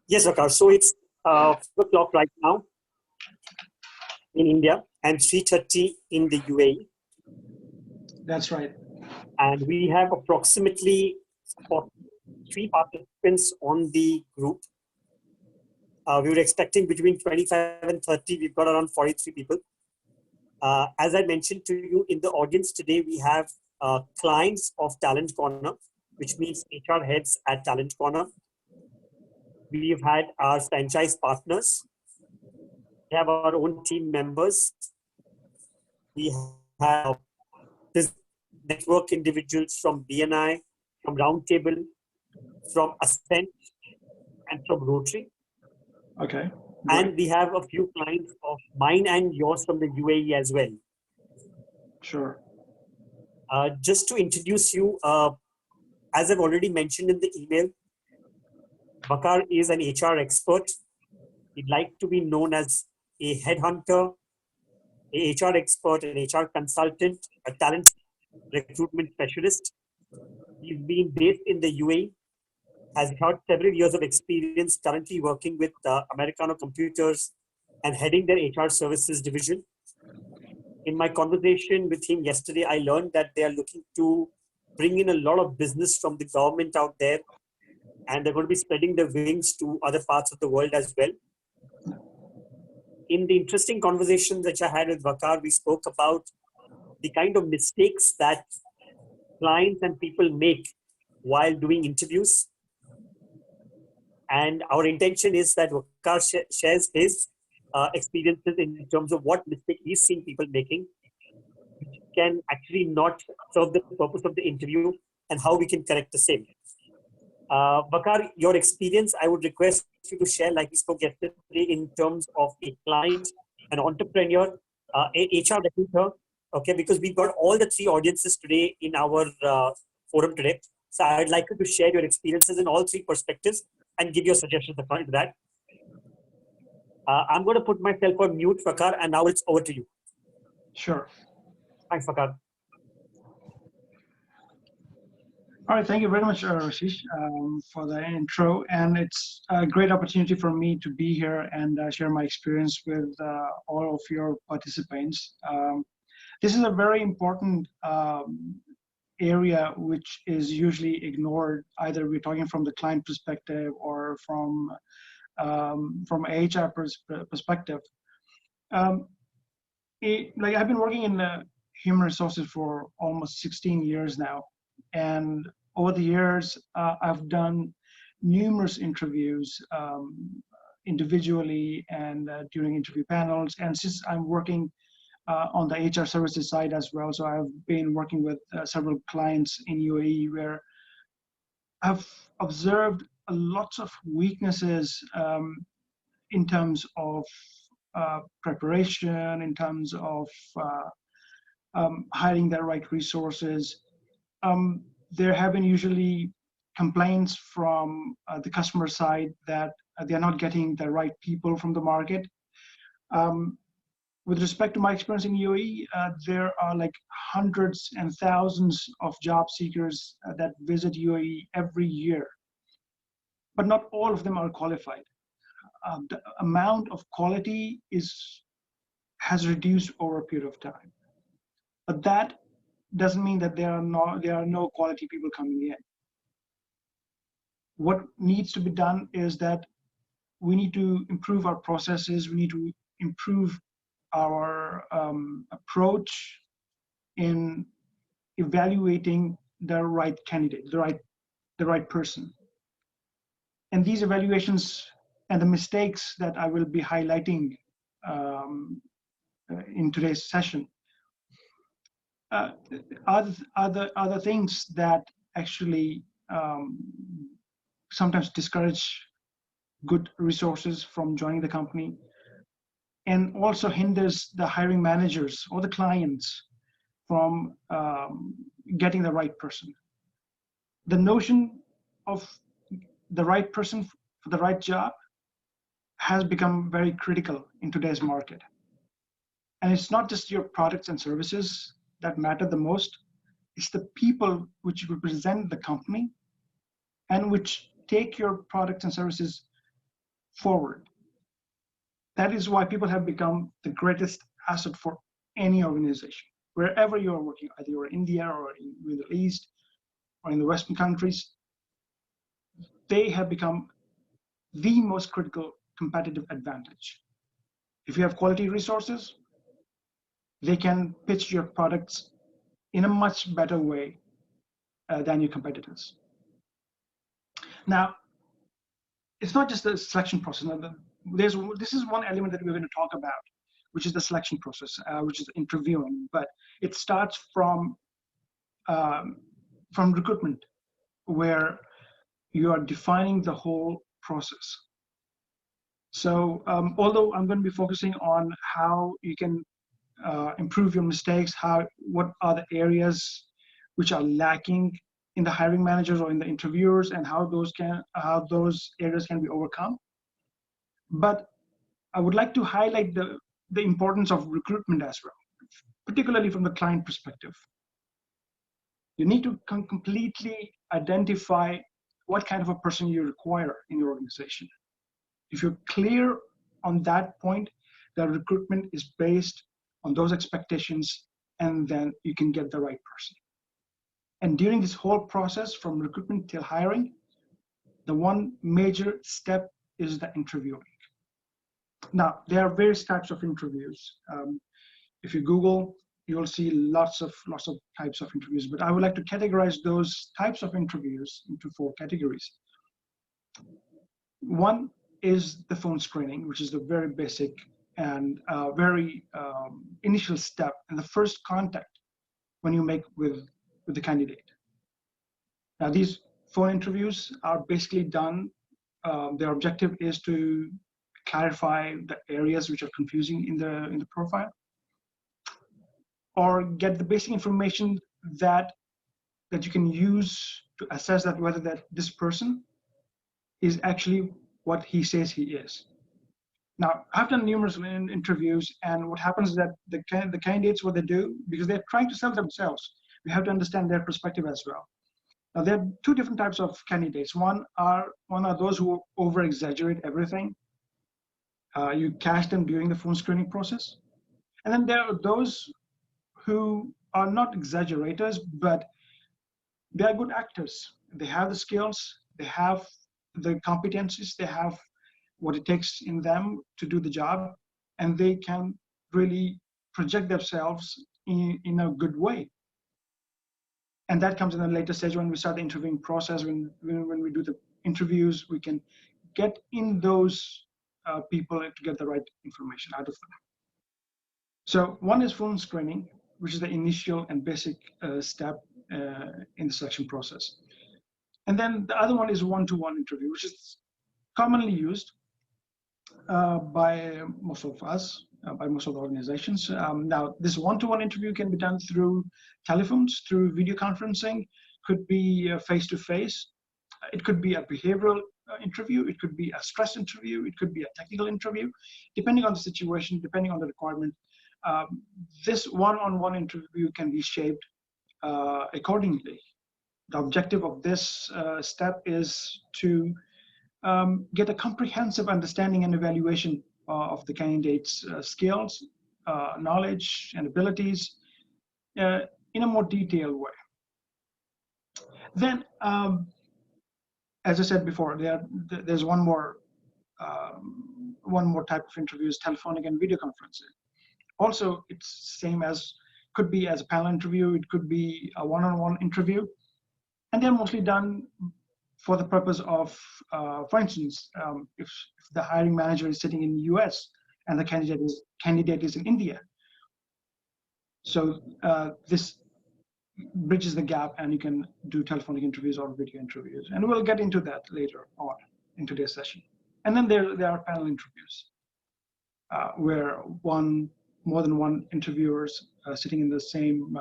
Yes, Vakar. So it's 4 o'clock right now in India and 3:30 in the UAE. That's right. And we have approximately 43 participants on the group. We were expecting between 25 and 30. We've got around 43 people. As I mentioned to you in the audience today, we have clients of Talent Corner, which means HR heads at Talent Corner. We've had our franchise partners. We have our own team members. We have this network individuals from BNI, from Roundtable, from Ascent, and from Rotary. Okay. And we have a few clients of mine and yours from the UAE as well. Sure. Just to introduce you, as I've already mentioned in the email, Bakar is an HR expert. He'd like to be known as a headhunter, a HR expert, an HR consultant, a talent recruitment specialist. He's been based in the UAE, has had several years of experience currently working with Americano Computers and heading their HR services division. In my conversation with him yesterday, I learned that they are looking to bring in a lot of business from the government out there, and they're going to be spreading their wings to other parts of the world as well. In the interesting conversation that I had with Vakar, we spoke about the kind of mistakes that clients and people make while doing interviews. And our intention is that Vakar shares his experiences in terms of what mistake he's seen people making, which can actually not serve the purpose of the interview, and how we can correct the same. Vakar, your experience, I would request you to share, like we spoke yesterday, in terms of a client, an entrepreneur, a HR recruiter, okay, because we've got all the three audiences today in our forum today. So I'd like you to share your experiences in all three perspectives and give your suggestions according to that. I'm going to put myself on mute, Vakar, and now it's over to you. Sure. Thanks, Vakar. All right, thank you very much, Rashish, for the intro. And it's a great opportunity for me to be here and share my experience with all of your participants. This is a very important area which is usually ignored. Either we're talking from the client perspective or from HR perspective. Like I've been working in human resources for almost 16 years now. And over the years, I've done numerous interviews individually and during interview panels. And since I'm working on the HR services side as well, so I've been working with several clients in UAE where I've observed lots of weaknesses in terms of preparation, in terms of hiring the right resources. There have been usually complaints from the customer side that they're not getting the right people from the market. With respect to my experience in UAE, there are like hundreds and thousands of job seekers that visit UAE every year, but not all of them are qualified. The amount of quality has reduced over a period of time, but that doesn't mean that there are no quality people coming in. What needs to be done is that we need to improve our processes. We need to improve our approach in evaluating the right candidate, the right person. And these evaluations and the mistakes that I will be highlighting in today's session are the things that actually sometimes discourage good resources from joining the company, and also hinders the hiring managers or the clients from getting the right person. The notion of the right person for the right job has become very critical in today's market. And it's not just your products and services that matter the most, it's the people which represent the company and which take your products and services forward. That is why people have become the greatest asset for any organization. Wherever you are working, either you're in India or in the Middle East or in the Western countries, they have become the most critical competitive advantage. If you have quality resources, they can pitch your products in a much better way than your competitors. Now, it's not just the selection process. Now, this is one element that we're going to talk about, which is the selection process, which is interviewing. But it starts from recruitment, where you are defining the whole process. So although I'm going to be focusing on how you can improve your mistakes, what are the areas which are lacking in the hiring managers or in the interviewers, and how those areas can be overcome. But I would like to highlight the importance of recruitment as well, particularly from the client perspective. You need to completely identify what kind of a person you require in your organization. If you're clear on that point, the recruitment is based on those expectations, and then you can get the right person. And during this whole process, from recruitment till hiring, the one major step is the interviewing. Now, there are various types of interviews. If you Google, you'll see lots of types of interviews, but I would like to categorize those types of interviews into 4 categories. One is the phone screening, which is the very basic and very initial step and the first contact when you make with the candidate. Now, these phone interviews are basically done. Their objective is to clarify the areas which are confusing in the profile, or get the basic information that you can use to assess that whether this person is actually what he says he is. Now, I've done numerous interviews, and what happens is that the candidates, what they do, because they're trying to sell themselves, we have to understand their perspective as well. Now, there are 2 different types of candidates. One are those who over-exaggerate everything. You catch them during the phone screening process. And then there are those who are not exaggerators, but they are good actors. They have the skills, they have the competencies, they have what it takes in them to do the job, and they can really project themselves in a good way. And that comes in a later stage when we start the interviewing process. When we do the interviews, we can get in those people to get the right information out of them. So one is phone screening, which is the initial and basic step in the selection process. And then the other one is one-to-one interview, which is commonly used by most of us, by most of the organizations. Now, this one-to-one interview can be done through telephones, through video conferencing, could be face-to-face. It could be a behavioral interview, it could be a stress interview, it could be a technical interview, depending on the situation, depending on the requirement. This one-on-one interview can be shaped accordingly. The objective of this step is to get a comprehensive understanding and evaluation of the candidate's skills, knowledge, and abilities in a more detailed way. Then, as I said before, there's one more type of interviews: telephonic and video conferencing. Also, it's same as, could be as a panel interview, it could be a one-on-one interview, and they're mostly done for the purpose of, for instance, if the hiring manager is sitting in the US and the candidate is in India. So this bridges the gap, and you can do telephonic interviews or video interviews. And we'll get into that later on in today's session. And then there are panel interviews where more than one interviewers sitting in the same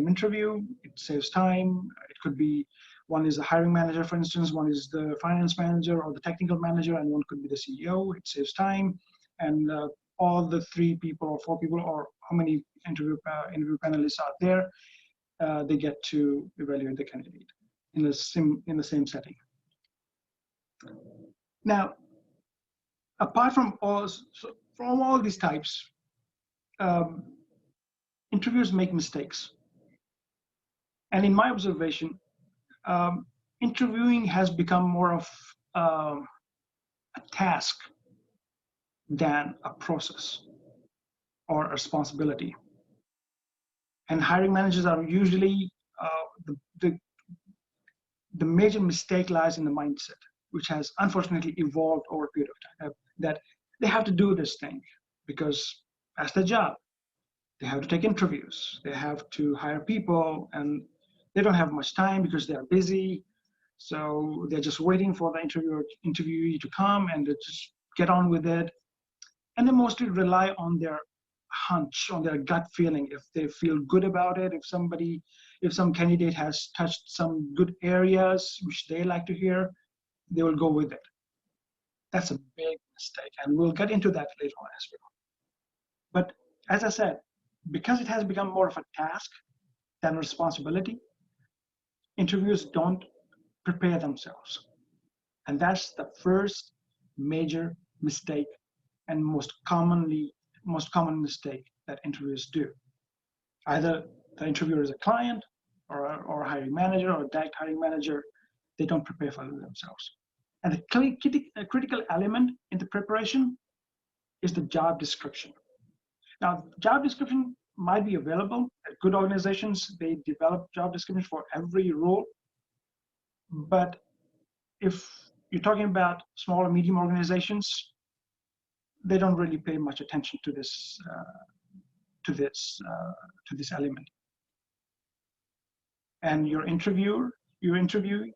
interview. It saves time. It could be one is the hiring manager, for instance, one is the finance manager or the technical manager, and one could be the CEO. It saves time, and all the 3 people or 4 people or how many interview panelists are there, they get to evaluate the candidate in the same setting. Now, Apart from from all these types, um, interviewers make mistakes. And in my observation, um, interviewing has become more of a task than a process or a responsibility. And hiring managers are usually the major mistake lies in the mindset, which has unfortunately evolved over a period of time, that they have to do this thing because that's their job. They have to take interviews, they have to hire people, and they don't have much time because they're busy. So they're just waiting for the interviewee to come and they just get on with it. And they mostly rely on their hunch, on their gut feeling. If they feel good about it, if some candidate has touched some good areas which they like to hear, they will go with it. That's a big mistake, and we'll get into that later on as well. But as I said, because it has become more of a task than a responsibility, interviewers don't prepare themselves. And that's the first major mistake and most common mistake that interviewers do. Either the interviewer is a client or a hiring manager or a direct hiring manager, they don't prepare for themselves. And the critical element in the preparation is the job description. Now, job description might be available at good organizations. They develop job descriptions for every role. But if you're talking about small or medium organizations, they don't really pay much attention to this element. And your interviewee,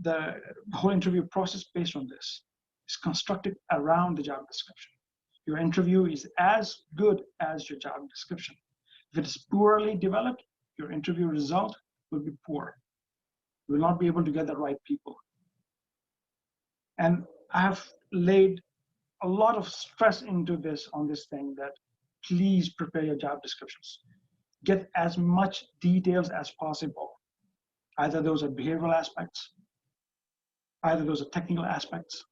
the whole interview process based on this is constructed around the job description. Your interview is as good as your job description. If it is poorly developed, your interview result will be poor. You will not be able to get the right people. And I have laid a lot of stress into this on this thing that please prepare your job descriptions. Get as much details as possible. Either those are behavioral aspects, either those are technical aspects,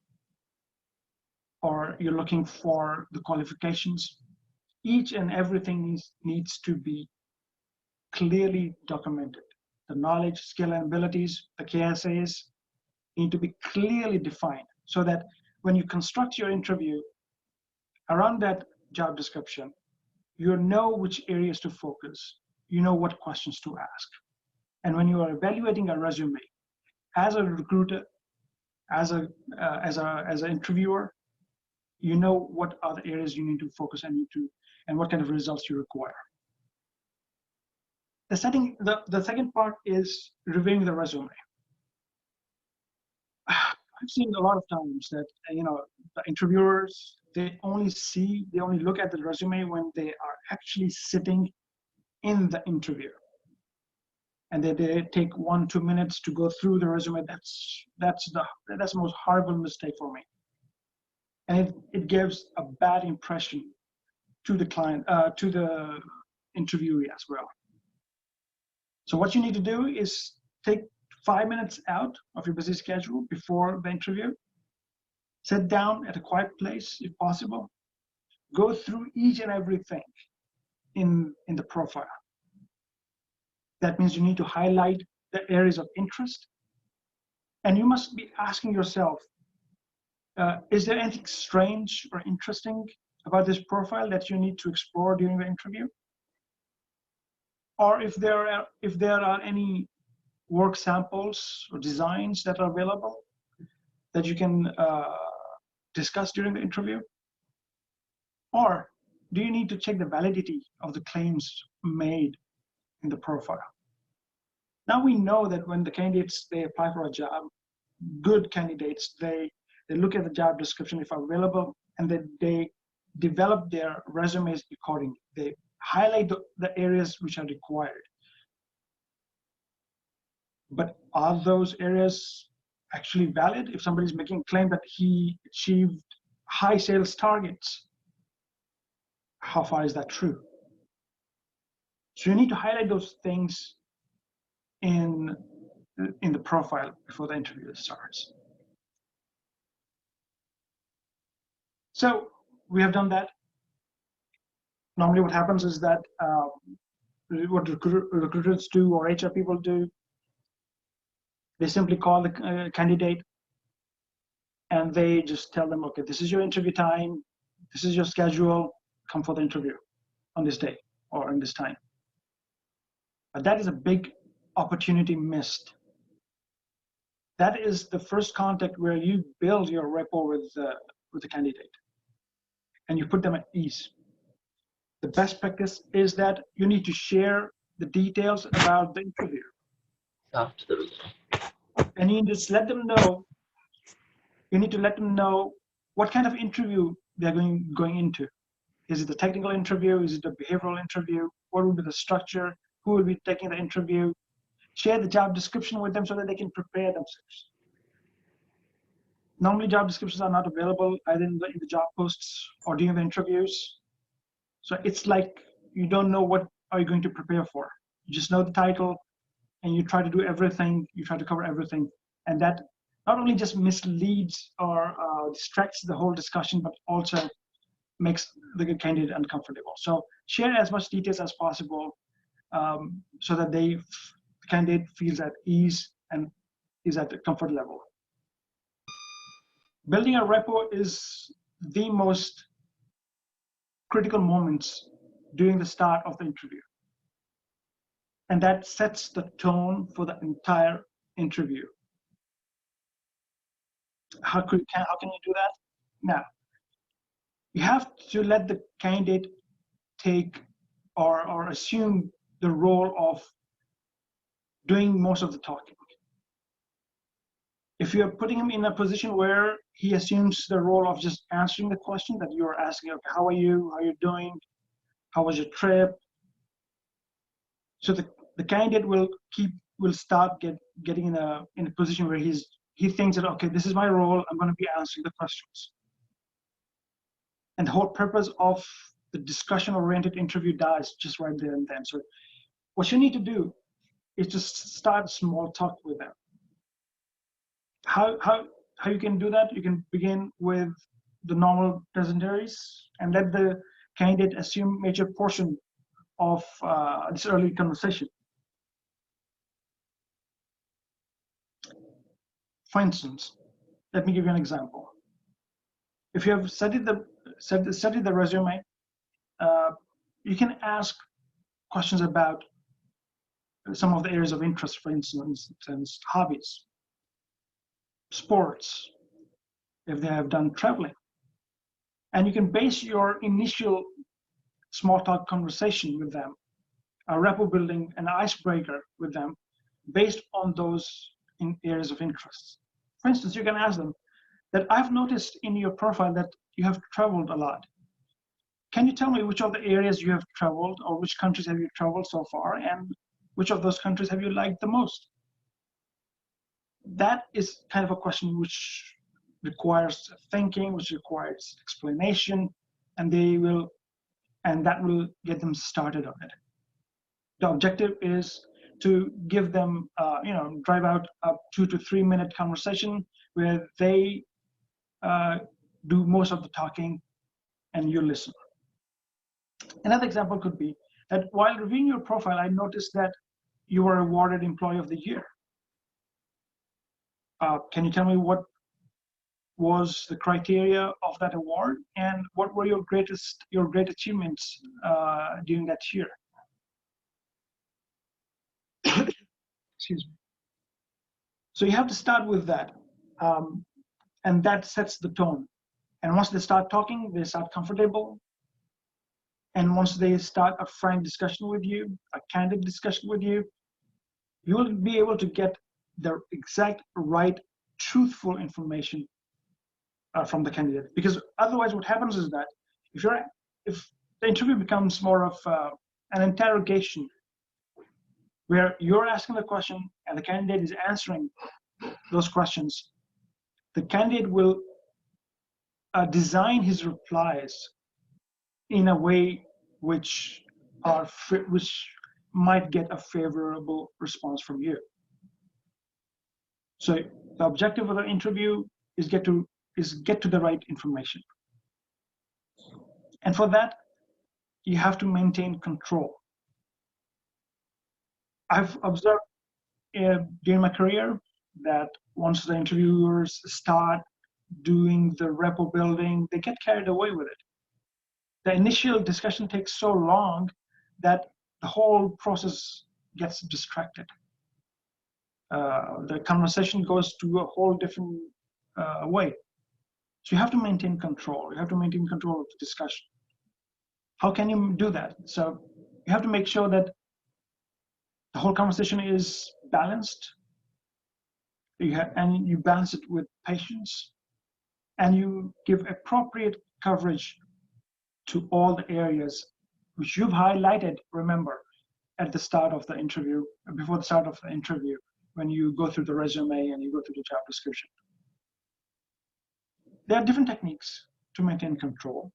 or you're looking for the qualifications. Each and everything needs to be clearly documented. The knowledge, skill, and abilities, the KSAs, need to be clearly defined so that when you construct your interview around that job description, you know which areas to focus, you know what questions to ask. And when you are evaluating a resume, as a recruiter, as an interviewer, you know what are the areas you need to focus and what kind of results you require. The second part is reviewing the resume. I've seen a lot of times that the interviewers, they only look at the resume when they are actually sitting in the interview, and they take 1-2 minutes to go through the resume. That's the most horrible mistake for me, and it gives a bad impression to the client, to the interviewee as well. So what you need to do is take 5 minutes out of your busy schedule before the interview. Sit down at a quiet place if possible. Go through each and everything in the profile. That means you need to highlight the areas of interest. And you must be asking yourself, is there anything strange or interesting about this profile that you need to explore during the interview? Or if there are any work samples or designs that are available that you can discuss during the interview? Or do you need to check the validity of the claims made in the profile? Now we know that when the candidates, they apply for a job, good candidates, they look at the job description if available, and then they develop their resumes accordingly. They highlight the areas which are required. But are those areas actually valid? If somebody's making a claim that he achieved high sales targets, how far is that true? So you need to highlight those things in the profile before the interview starts. So we have done that. Normally what happens is that what recruiters do or HR people do, they simply call the candidate and they just tell them, okay, this is your interview time, this is your schedule, come for the interview on this day or in this time. But that is a big opportunity missed. That is the first contact where you build your rapport with the candidate and you put them at ease. The best practice is that you need to share the details about the interview. And you just let them know, you need to let them know what kind of interview they're going into. Is it a technical interview? Is it a behavioral interview? What will be the structure? Who will be taking the interview? Share the job description with them so that they can prepare themselves. Normally job descriptions are not available either in the job posts or during the interviews. So it's like you don't know what are you going to prepare for. You just know the title and you try to do everything, you try to cover everything. And that not only just misleads or distracts the whole discussion, but also makes the candidate uncomfortable. So share as much details as possible so that the candidate feels at ease and is at the comfort level. Building a rapport is the most critical moments during the start of the interview. And that sets the tone for the entire interview. How can you do that? Now, you have to let the candidate take or assume the role of doing most of the talking. If you're putting him in a position where he assumes the role of just answering the question that you're asking, okay, how are you? How are you doing? How was your trip? So the candidate will start getting in a position where he thinks that, okay, this is my role, I'm going to be answering the questions. And the whole purpose of the discussion-oriented interview dies just right there and then. So what you need to do is just start small talk with them. How you can do that? You can begin with the normal pleasantries and let the candidate assume major portion of this early conversation. For instance, let me give you an example. If you have studied the resume, you can ask questions about some of the areas of interest, for instance, hobbies, sports, if they have done traveling. And you can base your initial small talk conversation with them, a rapport building, an icebreaker with them, based on those areas of interest. For instance, you can ask them that I've noticed in your profile that you have traveled a lot. Can you tell me which of the areas you have traveled or which countries have you traveled so far and which of those countries have you liked the most? That is kind of a question which requires thinking, which requires explanation, and that will get them started on it. The objective is to give them, drive out a 2 to 3 minute conversation where they do most of the talking and you listen. Another example could be that while reviewing your profile, I noticed that you were awarded Employee of the Year. Can you tell me what was the criteria of that award and what were your great achievements during that year? Excuse me. So you have to start with that, and that sets the tone. And once they start talking, they start comfortable. And once they start a frank discussion with you, a candid discussion with you, you will be able to get the exact right, truthful information from the candidate. Because otherwise, what happens is that if the interview becomes more of an interrogation, where you're asking the question and the candidate is answering those questions, the candidate will design his replies in a way which might get a favorable response from you. So the objective of the interview is get to the right information. And for that, you have to maintain control. I've observed during my career that once the interviewers start doing the rapport building, they get carried away with it. The initial discussion takes so long that the whole process gets distracted. The conversation goes to a whole different way. So you have to maintain control. You have to maintain control of the discussion. How can you do that? So you have to make sure that the whole conversation is balanced. And you balance it with patience, and you give appropriate coverage to all the areas which you've highlighted, remember, at the start of the interview, before the start of the interview, when you go through the resume and you go through the job description. There are different techniques to maintain control.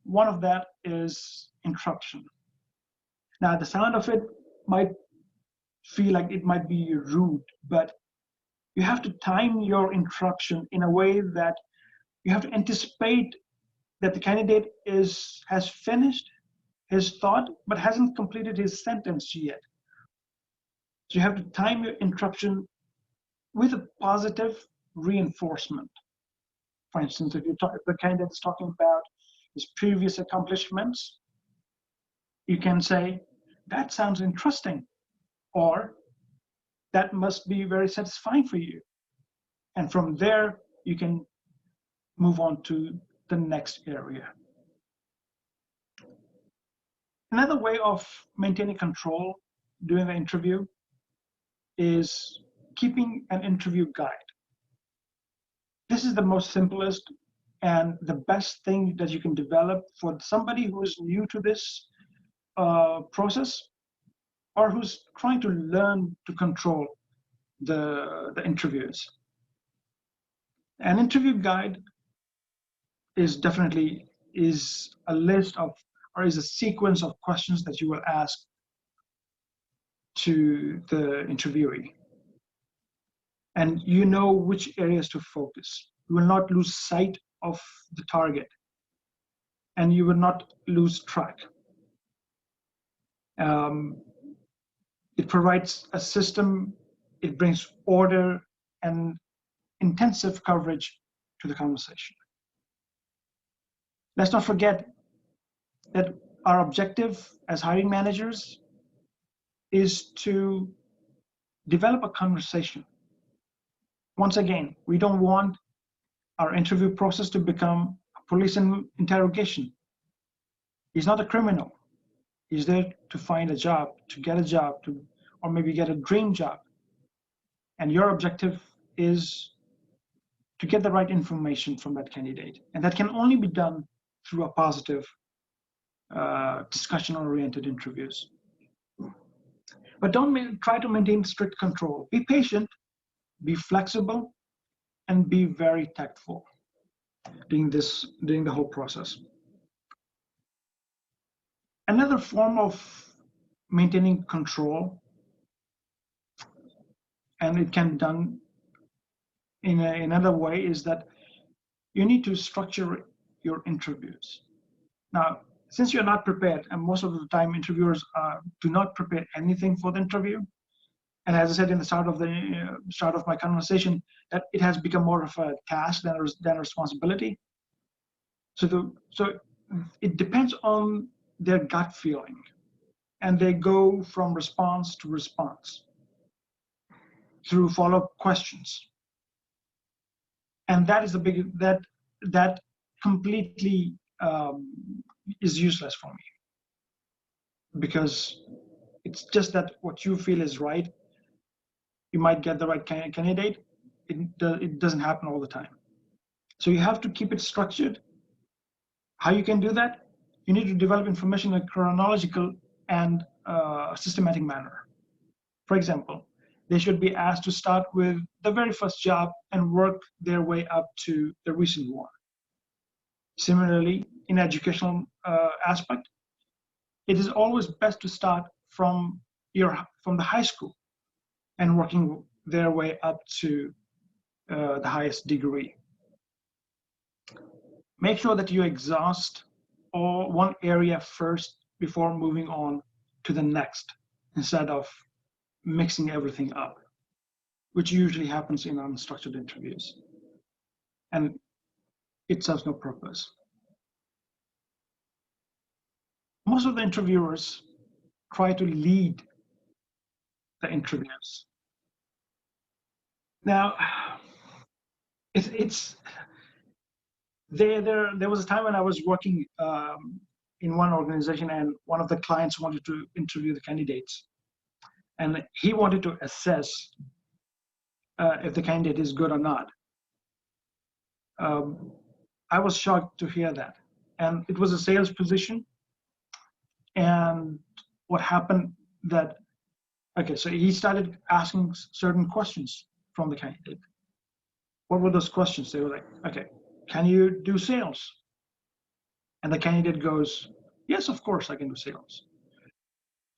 One of that is interruption. Now, the sound of it might feel like it might be rude, but you have to time your interruption in a way that you have to anticipate that the candidate has finished his thought but hasn't completed his sentence yet. So you have to time your interruption with a positive reinforcement. For instance, if the candidate is talking about his previous accomplishments, you can say, "That sounds interesting," or "That must be very satisfying for you." And from there, you can move on to the next area. Another way of maintaining control during the interview is keeping an interview guide. This is the most simplest and the best thing that you can develop for somebody who is new to this process, or who's trying to learn to control the interviews. An interview guide is definitely a list of, or is a sequence of questions that you will ask to the interviewee. And you know which areas to focus. You will not lose sight of the target, and you will not lose track. It provides a system, it brings order and intensive coverage to the conversation. Let's not forget that our objective as hiring managers is to develop a conversation. Once again, we don't want our interview process to become a police interrogation. He's not a criminal. He's there to find a job, to get a job, or maybe get a dream job. And your objective is to get the right information from that candidate. And that can only be done through a positive discussion-oriented interviews. But don't try to maintain strict control. Be patient, be flexible, and be very tactful during the whole process. Another form of maintaining control, and it can be done in another way, is that you need to structure your interviews. Now, since you're not prepared, and most of the time interviewers do not prepare anything for the interview, and as I said in the start of my conversation, that it has become more of a task than a responsibility. So it depends on their gut feeling, and they go from response to response through follow-up questions, and that is that completely is useless for me, because it's just that what you feel is right. You might get the right candidate. It doesn't happen all the time. So you have to keep it structured. How you can do that? You need to develop information in a chronological and systematic manner. For example, they should be asked to start with the very first job and work their way up to the recent one. Similarly, in educational aspect, it is always best to start from the high school and working their way up to the highest degree. Make sure that you exhaust all one area first before moving on to the next, instead of mixing everything up, which usually happens in unstructured interviews. And it serves no purpose. Most of the interviewers try to lead the interviews. Now, there was a time when I was working in one organization, and one of the clients wanted to interview the candidates, and he wanted to assess if the candidate is good or not. I was shocked to hear that, and it was a sales position. And what happened that, okay, so he started asking certain questions from the candidate. What were those questions? They were like, okay, can you do sales? And the candidate goes, yes, of course I can do sales.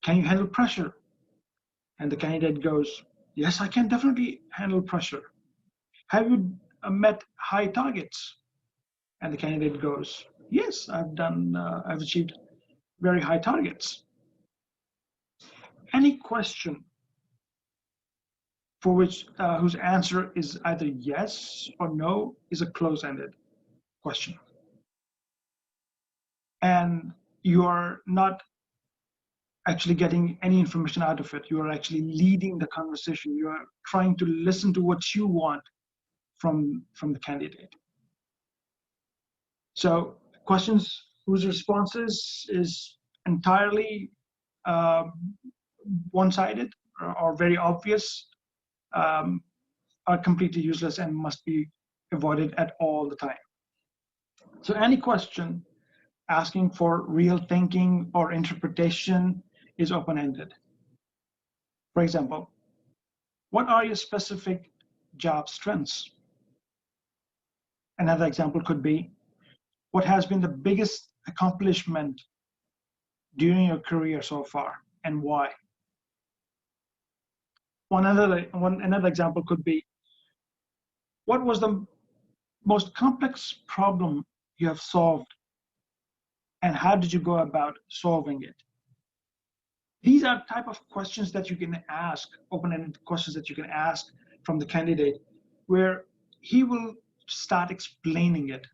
Can you handle pressure? And the candidate goes, yes, I can definitely handle pressure. Have you met high targets? And the candidate goes, yes, I've achieved very high targets. Any question for which whose answer is either yes or no is a close-ended question. And you are not actually getting any information out of it. You are actually leading the conversation. You are trying to listen to what you want from the candidate. So questions whose responses is entirely one-sided or very obvious are completely useless and must be avoided at all the time. So any question asking for real thinking or interpretation is open-ended. For example, what are your specific job strengths? Another example could be, what has been the biggest accomplishment during your career so far, and why? Another example could be, what was the most complex problem you have solved, and how did you go about solving it? These are type of questions that you can ask, open-ended questions that you can ask from the candidate, where he will start explaining it.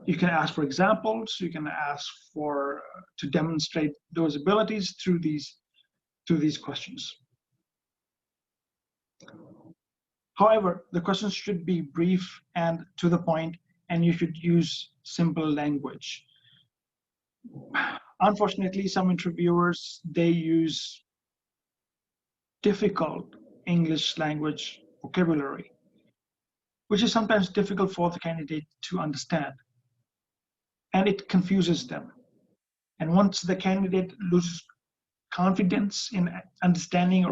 You can ask for examples. You can ask to demonstrate those abilities through these questions. However, the questions should be brief and to the point, and you should use simple language. Unfortunately, some interviewers, they use difficult English language vocabulary, which is sometimes difficult for the candidate to understand, and it confuses them. And once the candidate loses confidence in understanding,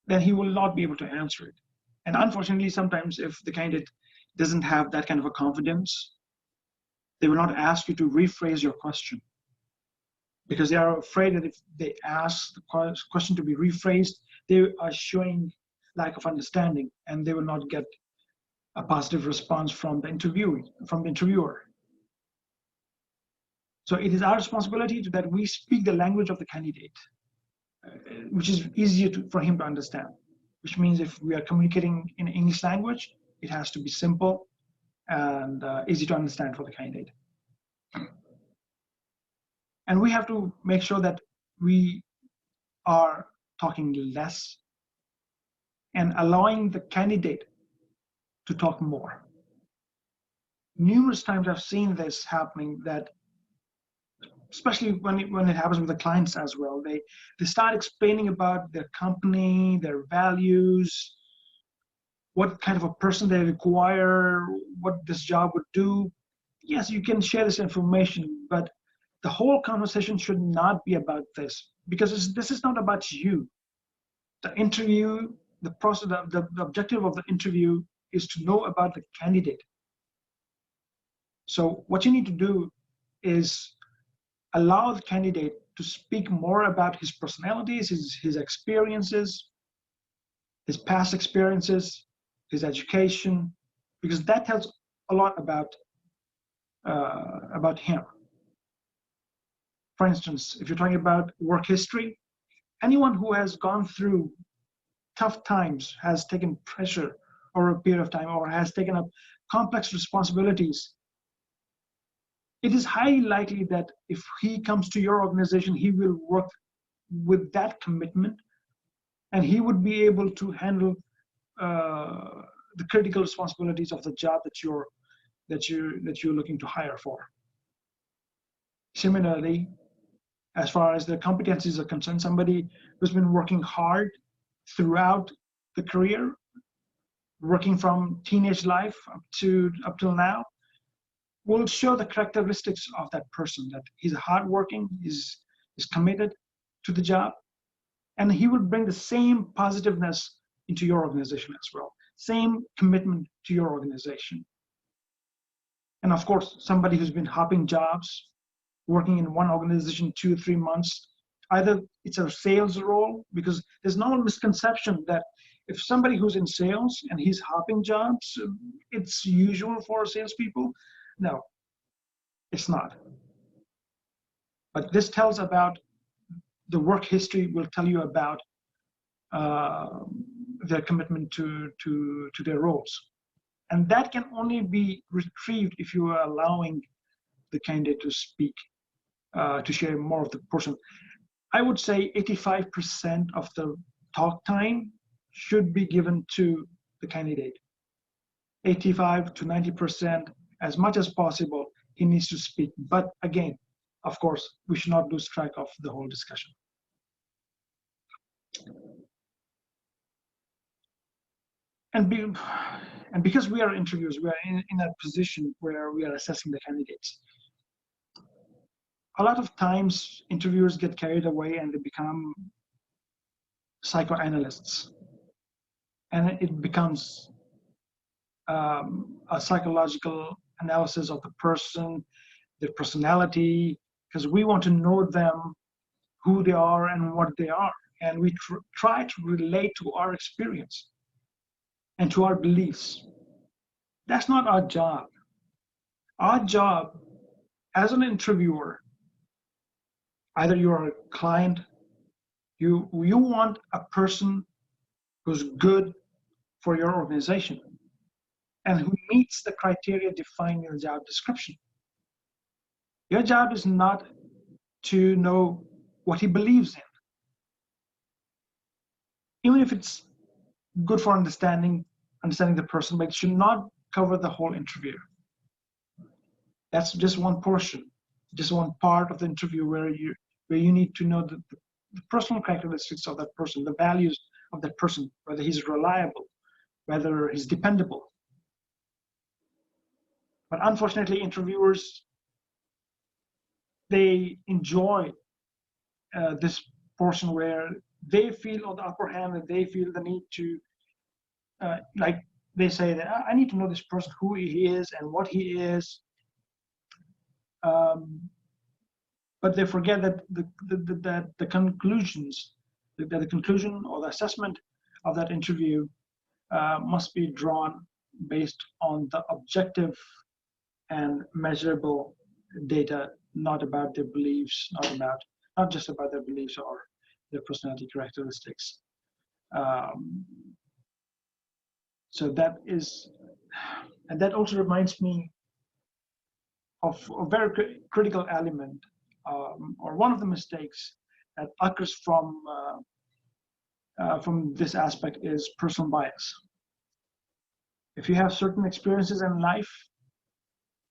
then he will not be able to answer it. And unfortunately, sometimes if the candidate doesn't have that kind of a confidence, they will not ask you to rephrase your question, because they are afraid that if they ask the question to be rephrased, they are showing lack of understanding, and they will not get a positive response from the interviewer. So it is our responsibility that we speak the language of the candidate, which is easier for him to understand. Which means if we are communicating in English language, it has to be simple and easy to understand for the candidate. And we have to make sure that we are talking less and allowing the candidate to talk more. Numerous times I've seen this happening, that especially when it happens with the clients as well, they start explaining about their company, their values, what kind of a person they require, what this job would do. Yes, you can share this information, but the whole conversation should not be about this, because this is not about you. The interview, the process, the objective of the interview is to know about the candidate. So what you need to do is allow the candidate to speak more about his personalities, his experiences, his past experiences, his education, because that tells a lot about him. For instance, if you're talking about work history, anyone who has gone through tough times, has taken pressure over a period of time, or has taken up complex responsibilities, it is highly likely that if he comes to your organization, he will work with that commitment, and he would be able to handle the critical responsibilities of the job that you're looking to hire for. Similarly, as far as their competencies are concerned, somebody who's been working hard throughout the career, working from teenage life up till now, will show the characteristics of that person, that he's hardworking, is committed to the job, and he will bring the same positiveness into your organization as well, same commitment to your organization. And of course, somebody who's been hopping jobs, working in one organization 2 or 3 months, either it's a sales role, because there's no misconception that if somebody who's in sales and he's hopping jobs, it's usual for salespeople. No, it's not. But this tells about the work history, will tell you about their commitment to their roles. And that can only be retrieved if you are allowing the candidate to speak, to share more of the person. I would say 85% of the talk time should be given to the candidate. 85 to 90%, as much as possible, he needs to speak. But again, of course, we should not lose track of the whole discussion. And because we are interviewers, we are in a position where we are assessing the candidates. A lot of times, interviewers get carried away and they become psychoanalysts. And it becomes a psychological analysis of the person, their personality, because we want to know them, who they are and what they are. And we try to relate to our experience and to our beliefs. That's not our job. Our job as an interviewer, either you're a client, you want a person who's good for your organization and who meets the criteria defined in the job description. Your job is not to know what he believes in, even if it's good for understanding the person, but it should not cover the whole interview. That's just one portion, just one part of the interview where you need to know the personal characteristics of that person, the values of that person, whether he's reliable, whether he's dependable. But unfortunately, interviewers, they enjoy this portion where they feel on the upper hand and they feel the need to, like they say that I need to know this person, who he is and what he is. But they forget that the conclusion or the assessment of that interview must be drawn based on the objective and measurable data, not about their beliefs, not just about their beliefs or their personality characteristics. So that is, and that also reminds me of a very critical element, or one of the mistakes that occurs from this aspect is personal bias. If you have certain experiences in life,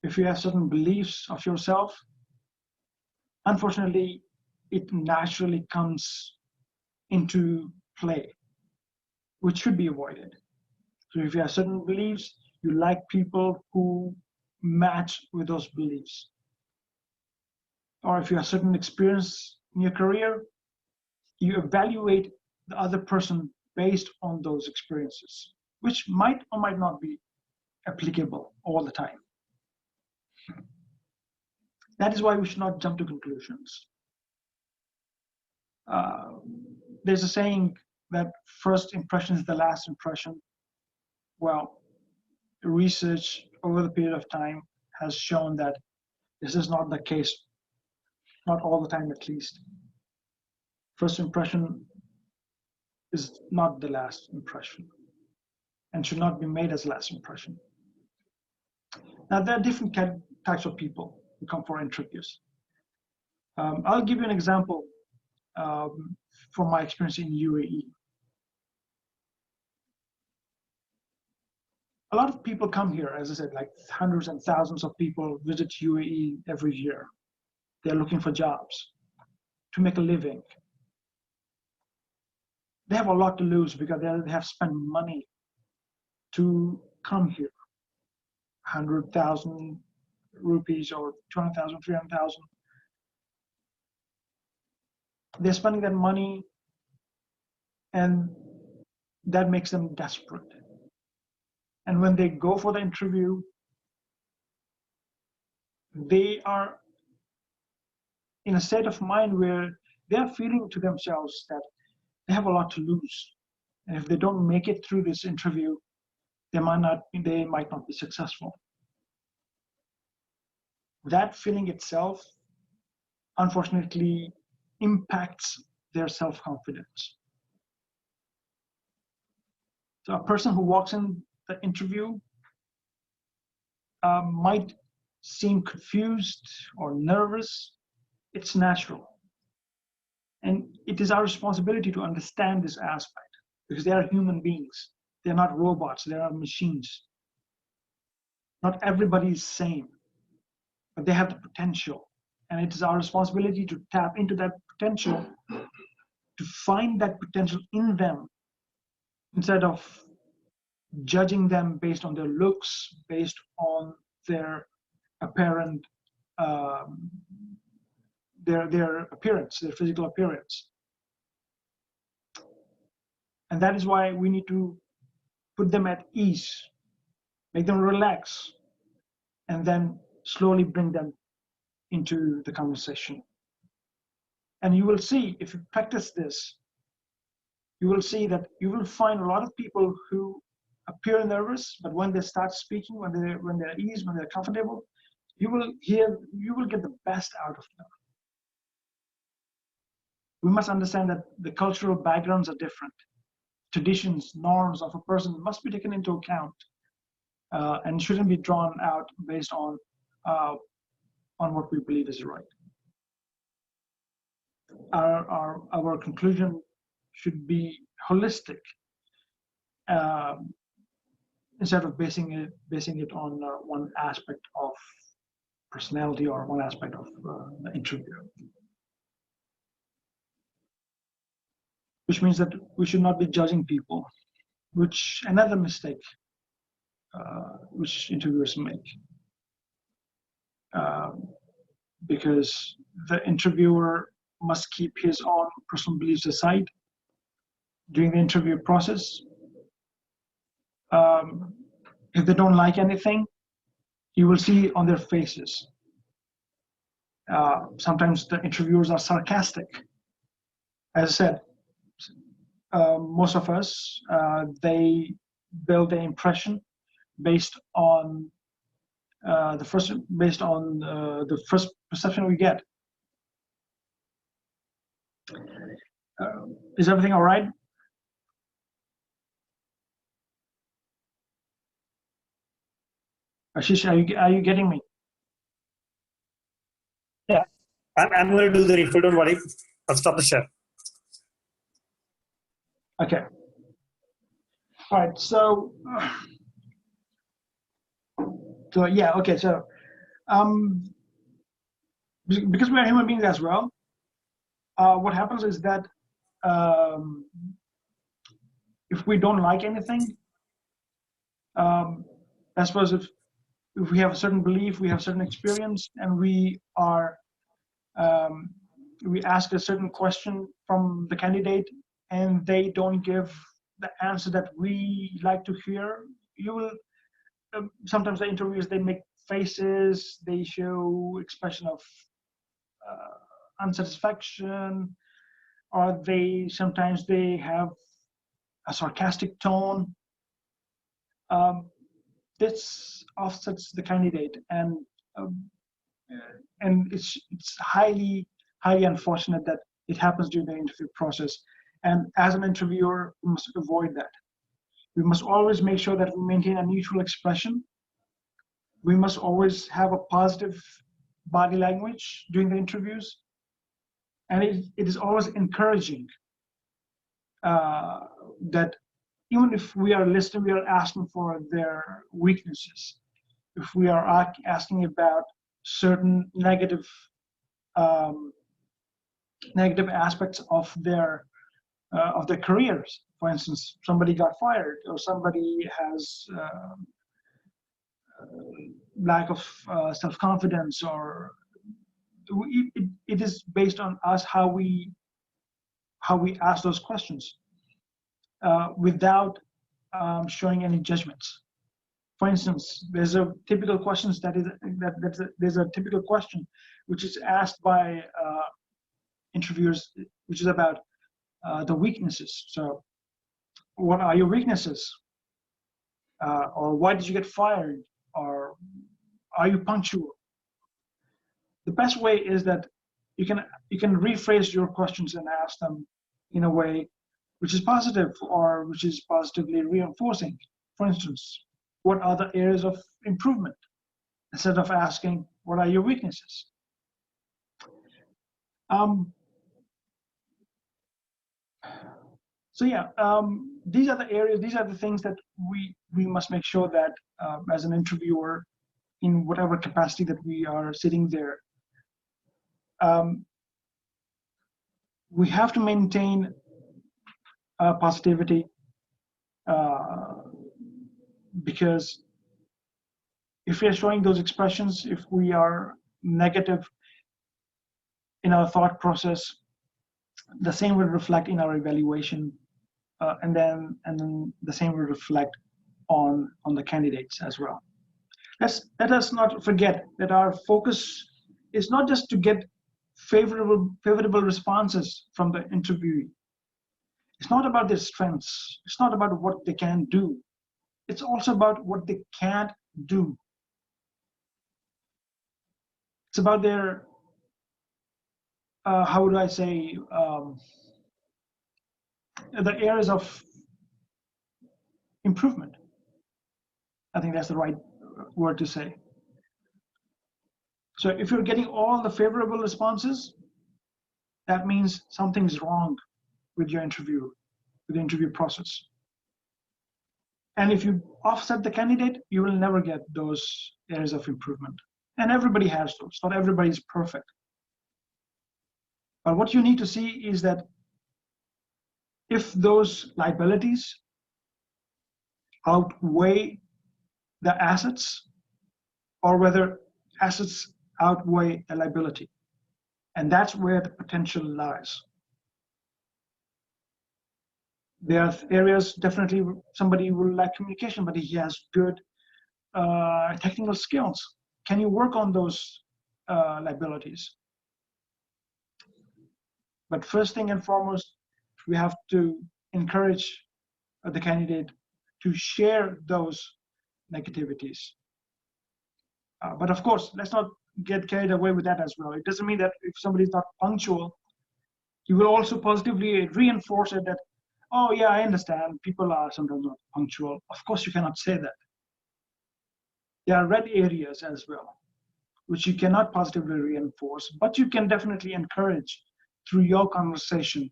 if you have certain beliefs of yourself, unfortunately, it naturally comes into play, which should be avoided. So if you have certain beliefs, you like people who match with those beliefs. Or if you have certain experience in your career, you evaluate the other person based on those experiences, which might or might not be applicable all the time. That is why we should not jump to conclusions. There's a saying that first impression is the last impression. Well, research over the period of time has shown that this is not the case, not all the time at least. First impression is not the last impression and should not be made as last impression. Now, there are different types of people who come for interviews. I'll give you an example from my experience in UAE. A lot of people come here, as I said, like hundreds and thousands of people visit UAE every year. They're looking for jobs to make a living. They have a lot to lose because they have spent money to come here. 100,000 rupees or 200,000, 300,000. They're spending that money and that makes them desperate. And when they go for the interview, they are in a state of mind where they're feeling to themselves that they have a lot to lose. And if they don't make it through this interview, they might not be successful. That feeling itself, unfortunately, impacts their self-confidence. So a person who walks in the interview might seem confused or nervous. It's natural. And it is our responsibility to understand this aspect because they are human beings. They're not robots, they are machines. Not everybody is same, but they have the potential. And it is our responsibility to tap into that potential, to find that potential in them, instead of judging them based on their looks, based on their apparent, their appearance, their physical appearance. And that is why we need to put them at ease, make them relax, and then slowly bring them into the conversation. And you will see, if you practice this, you will see that you will find a lot of people who appear nervous, but when they start speaking, when they're at ease, when they're comfortable, you will get the best out of them. We must understand that the cultural backgrounds are different. Traditions, norms of a person must be taken into account and shouldn't be drawn out based on what we believe is right. Our conclusion should be holistic instead of basing it on one aspect of personality or one aspect of the interview. Which means that we should not be judging people, which another mistake which interviewers make. Because the interviewer must keep his own personal beliefs aside during the interview process. If they don't like anything, you will see on their faces. Sometimes the interviewers are sarcastic. As I said, most of us, they build an impression based on the first perception we get. Is everything all right? Ashish, are you getting me? Yeah, I'm going to do the refill. Don't worry. I'll stop the share. Okay. All right. So yeah. Okay. So because we are human beings as well, what happens is that if we don't like anything, I suppose if we have a certain belief, we have a certain experience, and we ask a certain question from the candidate, and they don't give the answer that we like to hear, you will sometimes the interviewers, they make faces, they show expression of unsatisfaction, or sometimes they have a sarcastic tone. this offsets the candidate, um, and it's highly unfortunate that it happens during the interview process. And as an interviewer, we must avoid that. We must always make sure that we maintain a neutral expression. We must always have a positive body language during the interviews, and it is always encouraging that even if we are listening, we are asking for their weaknesses. If we are asking about certain um, negative aspects of their careers, for instance, somebody got fired or somebody has lack of self-confidence, or it is based on us how we ask those questions without showing any judgments. For instance, there's a typical questions there's a typical question which is asked by interviewers, which is about the weaknesses. So, what are your weaknesses? Or why did you get fired? Or are you punctual? The best way is that you can rephrase your questions and ask them in a way which is positive or which is positively reinforcing. For instance, what are the areas of improvement? Instead of asking, what are your weaknesses? So yeah, these are the areas, these are the things that we must make sure that as an interviewer, in whatever capacity that we are sitting there, we have to maintain positivity, because if we are showing those expressions, if we are negative in our thought process, the same will reflect in our evaluation, and then the same will reflect on the candidates as well. Let us not forget that our focus is not just to get favorable responses from the interviewee. It's not about their strengths. It's not about what they can do. It's also about what they can't do. It's about their, how would I say, the areas of improvement. I think that's the right word to say. So if you're getting all the favorable responses, that means something's wrong with your interview, with the interview process. And if you offset the candidate, you will never get those areas of improvement. And everybody has those. Not everybody is perfect. But what you need to see is that if those liabilities outweigh the assets, or whether assets outweigh the liability. And that's where the potential lies. There are areas, definitely somebody will lack communication, but he has good technical skills. Can you work on those liabilities? But first thing and foremost, we have to encourage the candidate to share those negativities. But of course, let's not get carried away with that as well. It doesn't mean that if somebody is not punctual, you will also positively reinforce it that, oh yeah, I understand, people are sometimes not punctual. Of course, you cannot say that. There are red areas as well, which you cannot positively reinforce, but you can definitely encourage through your conversation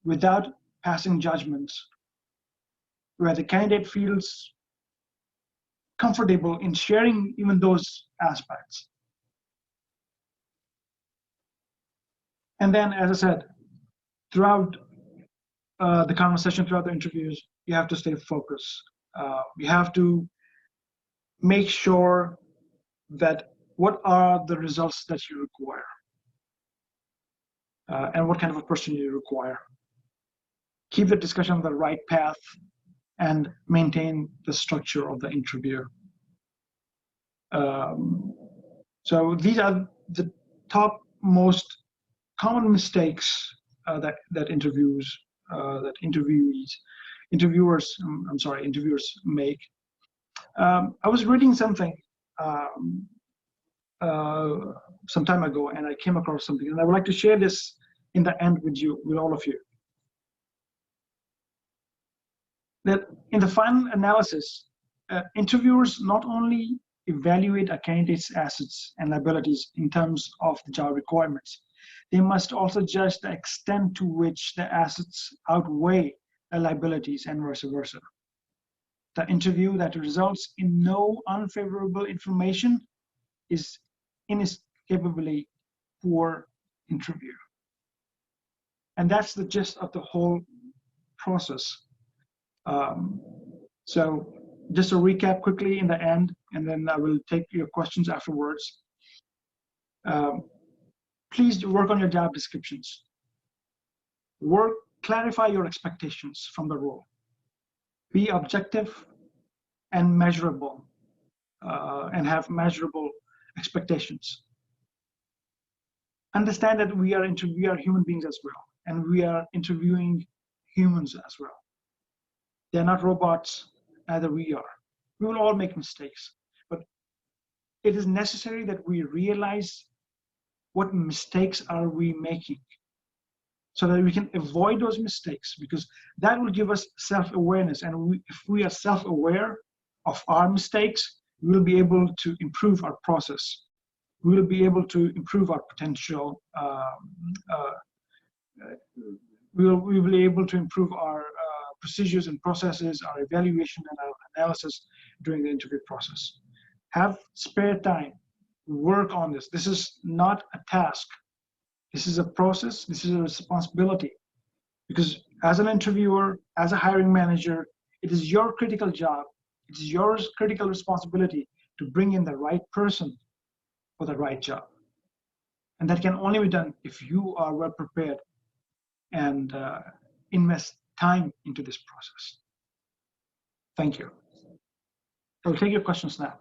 without passing judgments, where the candidate feels comfortable in sharing even those aspects. And then, as I said, throughout the conversation, throughout the interviews, you have to stay focused. You have to make sure that what are the results that you require, and what kind of a person you require. Keep the discussion on the right path and maintain the structure of the interview. So these are the top most common mistakes that interviewers make. I was reading something some time ago, and I came across something, and I would like to share this in the end with you, with all of you. That in the final analysis, interviewers not only evaluate a candidate's assets and liabilities in terms of the job requirements, they must also judge the extent to which the assets outweigh the liabilities and vice versa. The interview that results in no unfavorable information is inescapably poor interview. And that's the gist of the whole process. So just to recap quickly in the end, and then I will take your questions afterwards. Please work on your job descriptions. Clarify your expectations from the role. Be objective and measurable, and have measurable expectations. Understand that we are human beings as well, and we are interviewing humans as well. They're not robots, neither we are. We will all make mistakes, but it is necessary that we realize what mistakes are we making so that we can avoid those mistakes, because that will give us self-awareness. And if we are self-aware of our mistakes, we will be able to improve our process. We will be able to improve our potential. We will be able to improve our procedures and processes, our evaluation and our analysis during the interview process. Have spare time, work on this. This is not a task. This is a process, this is a responsibility. Because as an interviewer, as a hiring manager, it is your critical job, it is your critical responsibility to bring in the right person for the right job. And that can only be done if you are well prepared and invest time into this process. Thank you. I'll take your questions now.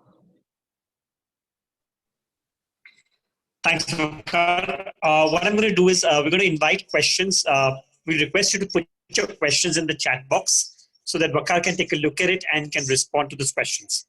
Thanks, Vakar. What I'm going to do is we're going to invite questions. We request you to put your questions in the chat box so that Vakar can take a look at it and can respond to those questions.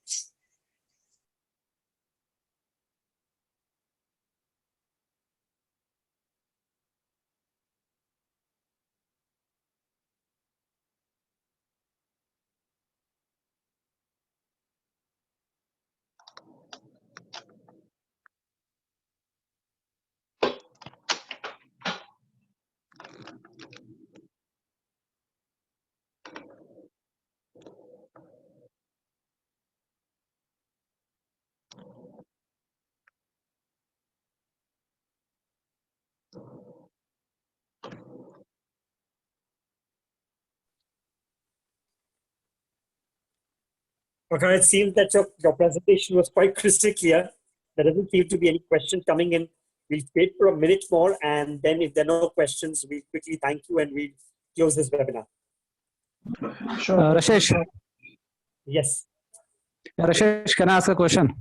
Okay, it seems that your presentation was quite crystal clear. There doesn't seem to be any question coming in. We'll wait for a minute more, and then if there are no questions, we'll quickly thank you and we'll close this webinar. Sure. Rashesh. Yes. Rashesh, can I ask a question?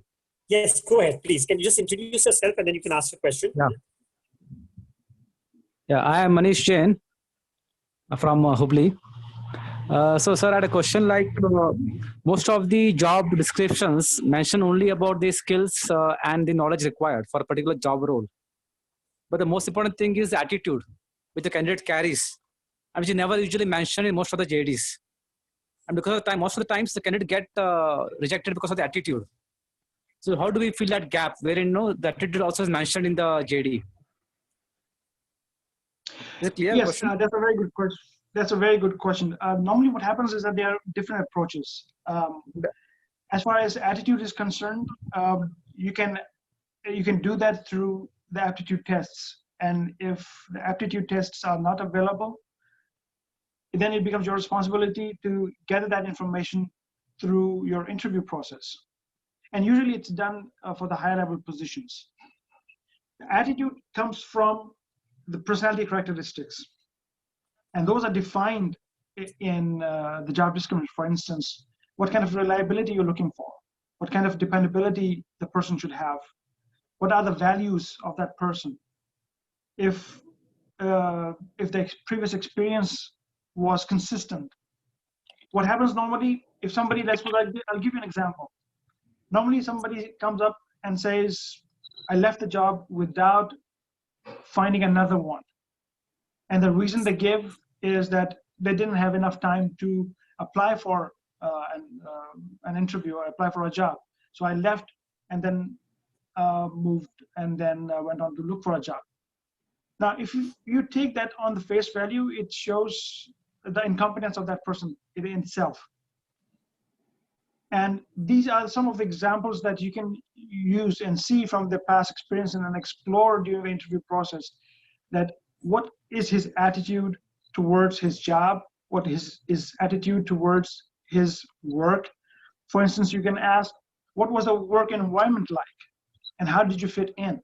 Yes, go ahead, please. Can you just introduce yourself and then you can ask a question? Yeah, I am Manish Jain from Hubli. So, sir, I had a question like most of the job descriptions mention only about the skills and the knowledge required for a particular job role. But the most important thing is the attitude which the candidate carries, and which is never usually mentioned in most of the JDs. And because of the time, most of the times the candidate get rejected because of the attitude. So how do we fill that gap wherein the attitude also is mentioned in the JD? Is it clear? Yes, that's a very good question. That's a very good question. Normally what happens is that there are different approaches. As far as attitude is concerned, you can do that through the aptitude tests. And if the aptitude tests are not available, then it becomes your responsibility to gather that information through your interview process. And usually it's done for the higher level positions. The attitude comes from the personality characteristics. And those are defined in the job description. For instance, what kind of reliability you're looking for, what kind of dependability the person should have, what are the values of that person. If the previous experience was consistent. What happens normally if somebody, I'll give you an example. Normally somebody comes up and says, I left the job without finding another one. And the reason they give is that they didn't have enough time to apply for an interview or apply for a job. So I left and then moved and then went on to look for a job. Now, if you take that on the face value, it shows the incompetence of that person in itself. And these are some of the examples that you can use and see from the past experience and then explore during the interview process, that what is his attitude towards his job, what is his attitude towards his work. For instance, you can ask, what was the work environment like and how did you fit in?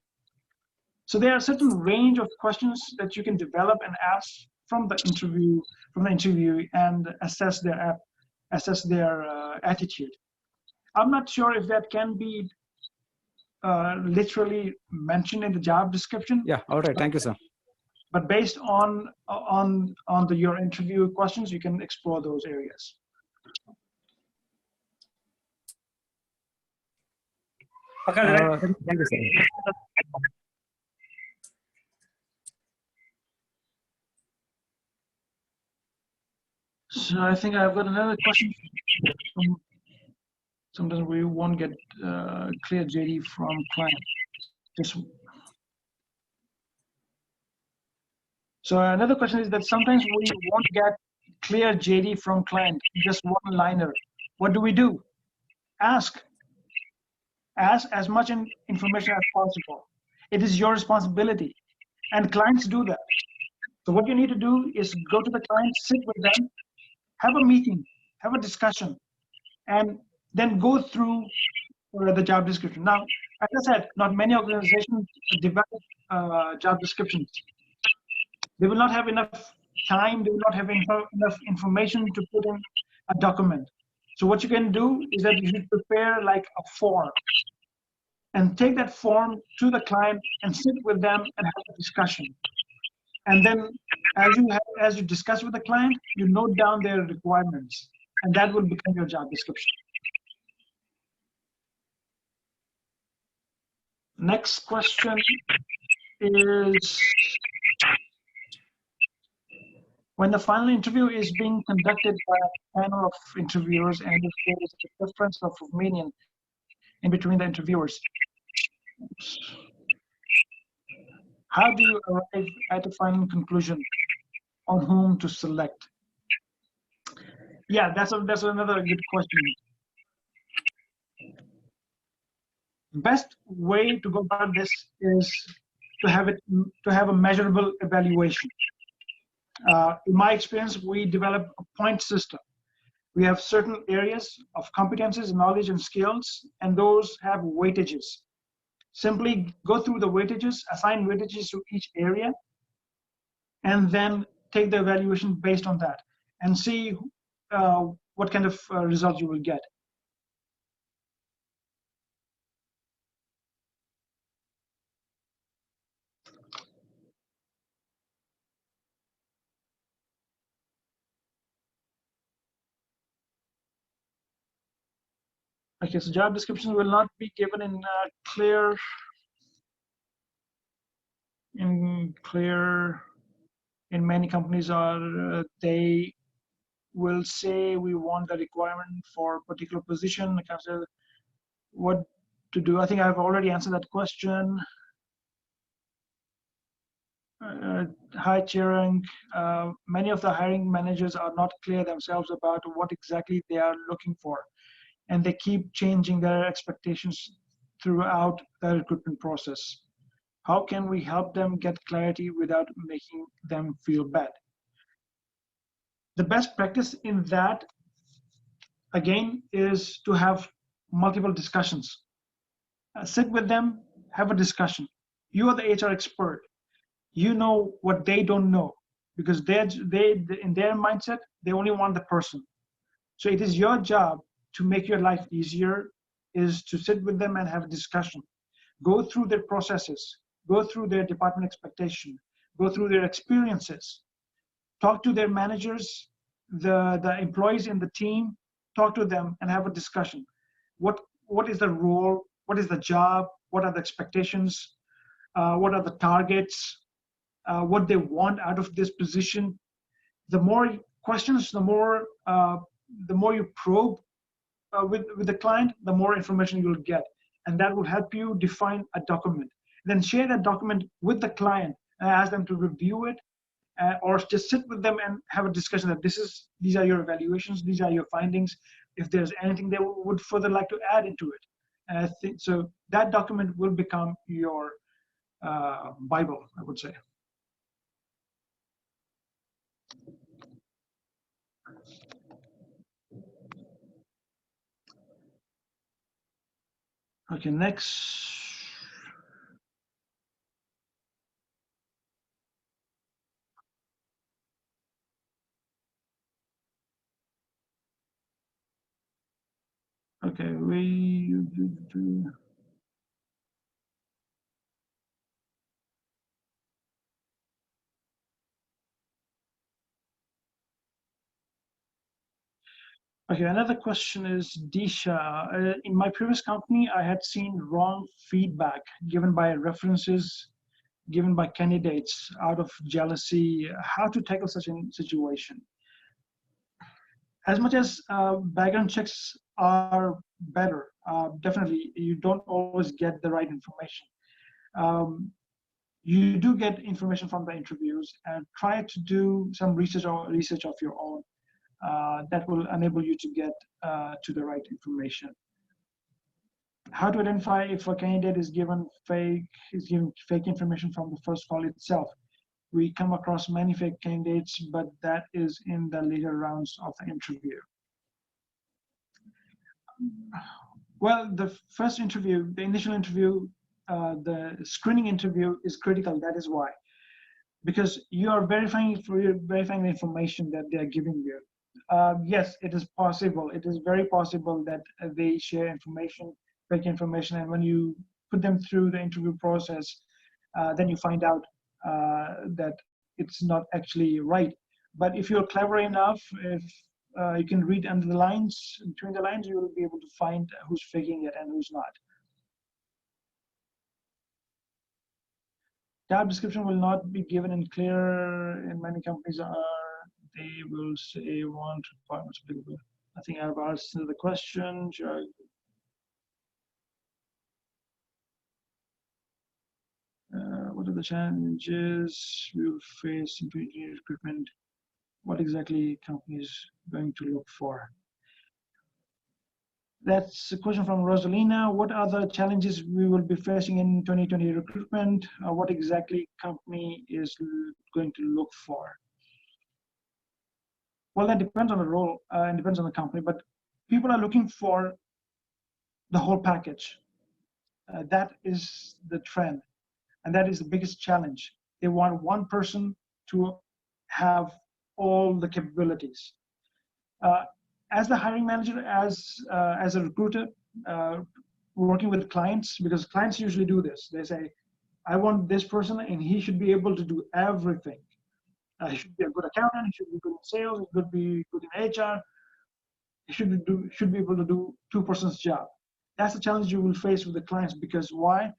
So there are a certain range of questions that you can develop and ask from the interview and assess their attitude. I'm not sure if that can be literally mentioned in the job description. Yeah, all right, thank you, sir. But based on your interview questions, you can explore those areas. Thank you, sir. So I think I've got another question. Sometimes we won't get clear JD from client. So another question is that sometimes we won't get clear JD from client, just one liner. What do? Ask as much information as possible. It is your responsibility, and clients do that. So what you need to do is go to the client, sit with them, have a meeting, have a discussion, and then go through the job description. Now, as I said, not many organizations develop job descriptions. They will not have enough time, they will not have enough information to put in a document. So what you can do is that you should prepare like a form and take that form to the client and sit with them and have a discussion. And then as you discuss with the client, you note down their requirements, and that will become your job description. Next question is, when the final interview is being conducted by a panel of interviewers and if there is a difference of opinion in between the interviewers, how do you arrive at a final conclusion on whom to select? Yeah, that's another good question. Best way to go about this is to have a measurable evaluation. In my experience, we develop a point system. We have certain areas of competences, knowledge, and skills, and those have weightages. Simply go through the weightages, assign weightages to each area, and then take the evaluation based on that, and see what kind of result you will get. Okay, so job descriptions will not be given in clear. In many companies they will say we want the requirement for a particular position. I can't say what to do. I think I've already answered that question. Hi, Chirang. Many of the hiring managers are not clear themselves about what exactly they are looking for, and they keep changing their expectations throughout the recruitment process. How can we help them get clarity without making them feel bad? The best practice in that, again, is to have multiple discussions. Sit with them, have a discussion. You are the HR expert. You know what they don't know, because they in their mindset, they only want the person. So it is your job to make your life easier, is to sit with them and have a discussion. Go through their processes, go through their department expectation, go through their experiences, talk to their managers, the employees in the team, talk to them and have a discussion. What is the role? What is the job? What are the expectations? What are the targets? What they want out of this position? The more questions, the more you probe with the client, the more information you will get, and that will help you define a document. Then share that document with the client and ask them to review it, or just sit with them and have a discussion that these are your evaluations, these are your findings. If there's anything they would further like to add into it, and I think so that document will become your Bible, I would say. Okay, next. Okay, Okay, another question is, Disha, in my previous company, I had seen wrong feedback given by references, given by candidates out of jealousy. How to tackle such a situation? As much as background checks are better, definitely you don't always get the right information. You do get information from the interviews, and try to do some research of your own. That will enable you to get to the right information. How to identify if a candidate is given fake information from the first call itself? We come across many fake candidates, but that is in the later rounds of the interview. Well, the first interview, the initial interview, the screening interview is critical. That is why, because you are verifying the information that they are giving you. Yes, it is possible. It is very possible that they share information, fake information, and when you put them through the interview process, then you find out that it's not actually right. But if you're clever enough, if you can read under the lines, between the lines, you will be able to find who's faking it and who's not. Job description will not be given in clear. In many companies they will say one requirements applicable. I think I've answered the question. What are the challenges we will face in engineering recruitment? What exactly companies going to look for? That's a question from Rosalina. What are the challenges we will be facing in 2020 recruitment? What exactly company is going to look for? Well, that depends on the role and depends on the company, but people are looking for the whole package. That is the trend, and that is the biggest challenge. They want one person to have all the capabilities. As the hiring manager, as a recruiter, working with clients, because clients usually do this. They say, I want this person and he should be able to do everything. He should be a good accountant, he should be good in sales, he should be good in HR, he should be able to do two-person's job. That's the challenge you will face with the clients. Because why?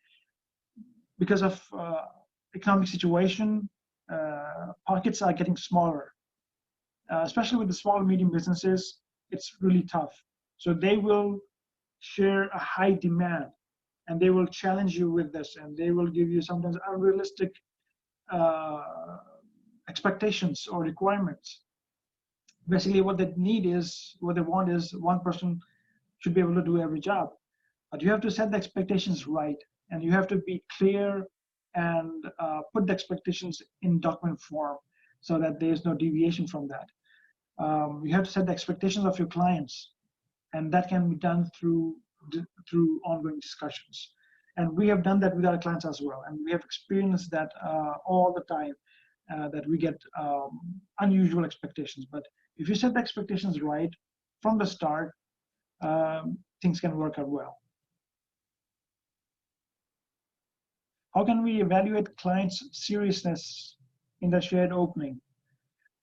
Because of economic situation, pockets are getting smaller. Especially with the small and medium businesses, it's really tough. So they will share a high demand, and they will challenge you with this, and they will give you sometimes unrealistic expectations or requirements. Basically, what they want is one person should be able to do every job. But you have to set the expectations right, and you have to be clear and put the expectations in document form so that there is no deviation from that. You have to set the expectations of your clients, and that can be done through ongoing discussions. And we have done that with our clients as well, and we have experienced that all the time, that we get unusual expectations. But if you set the expectations right from the start, things can work out well. How can we evaluate clients' seriousness in the shared opening?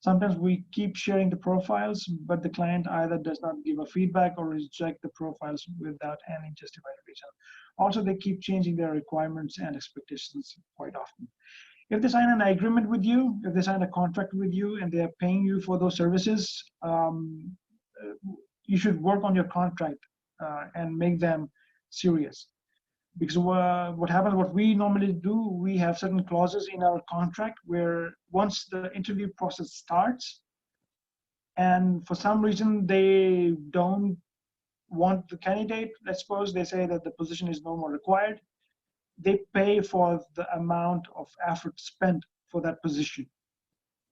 Sometimes we keep sharing the profiles, but the client either does not give a feedback or reject the profiles without any justified reason. Also, they keep changing their requirements and expectations quite often. If they sign an agreement with you, if they sign a contract with you and they are paying you for those services, you should work on your contract and make them serious. Because what happens, what we normally do, we have certain clauses in our contract where once the interview process starts, and for some reason they don't want the candidate, let's suppose they say that the position is no more required, they pay for the amount of effort spent for that position.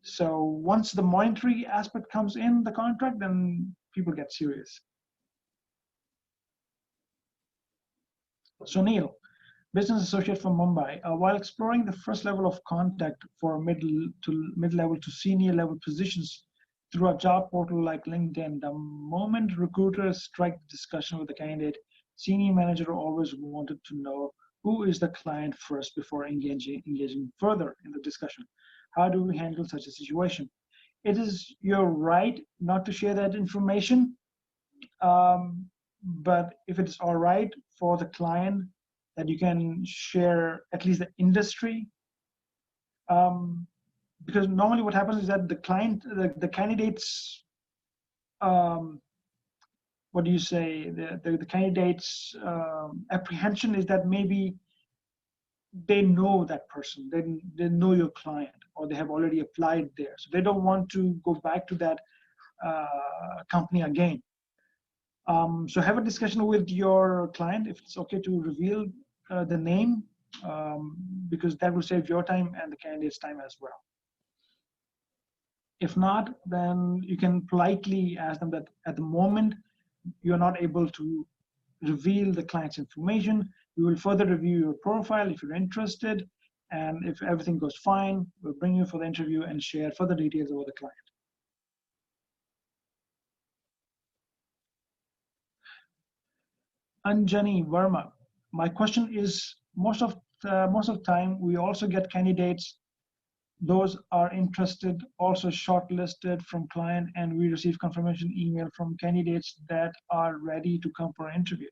So once the monetary aspect comes in the contract, then people get serious. So Neil, business associate from Mumbai, while exploring the first level of contact for mid-level to senior level positions through a job portal like LinkedIn, the moment recruiters strike the discussion with the candidate, senior manager always wanted to know who is the client first before engaging further in the discussion. How do we handle such a situation? It is your right not to share that information, but if it's all right for the client that you can share at least the industry, because normally what happens is that the client, the candidates, what do you say, the candidates apprehension is that maybe they know that person, they know your client, or they have already applied there, so they don't want to go back to that company again. So have a discussion with your client if it's okay to reveal the name, because that will save your time and the candidate's time as well. If not, then you can politely ask them that at the moment you're not able to reveal the client's information. We will further review your profile if you're interested, and if everything goes fine, we'll bring you for the interview and share further details about the client. Anjani Verma, my question is, most of the time we also get candidates, those are interested, also shortlisted from client, and we receive confirmation email from candidates that are ready to come for an interview.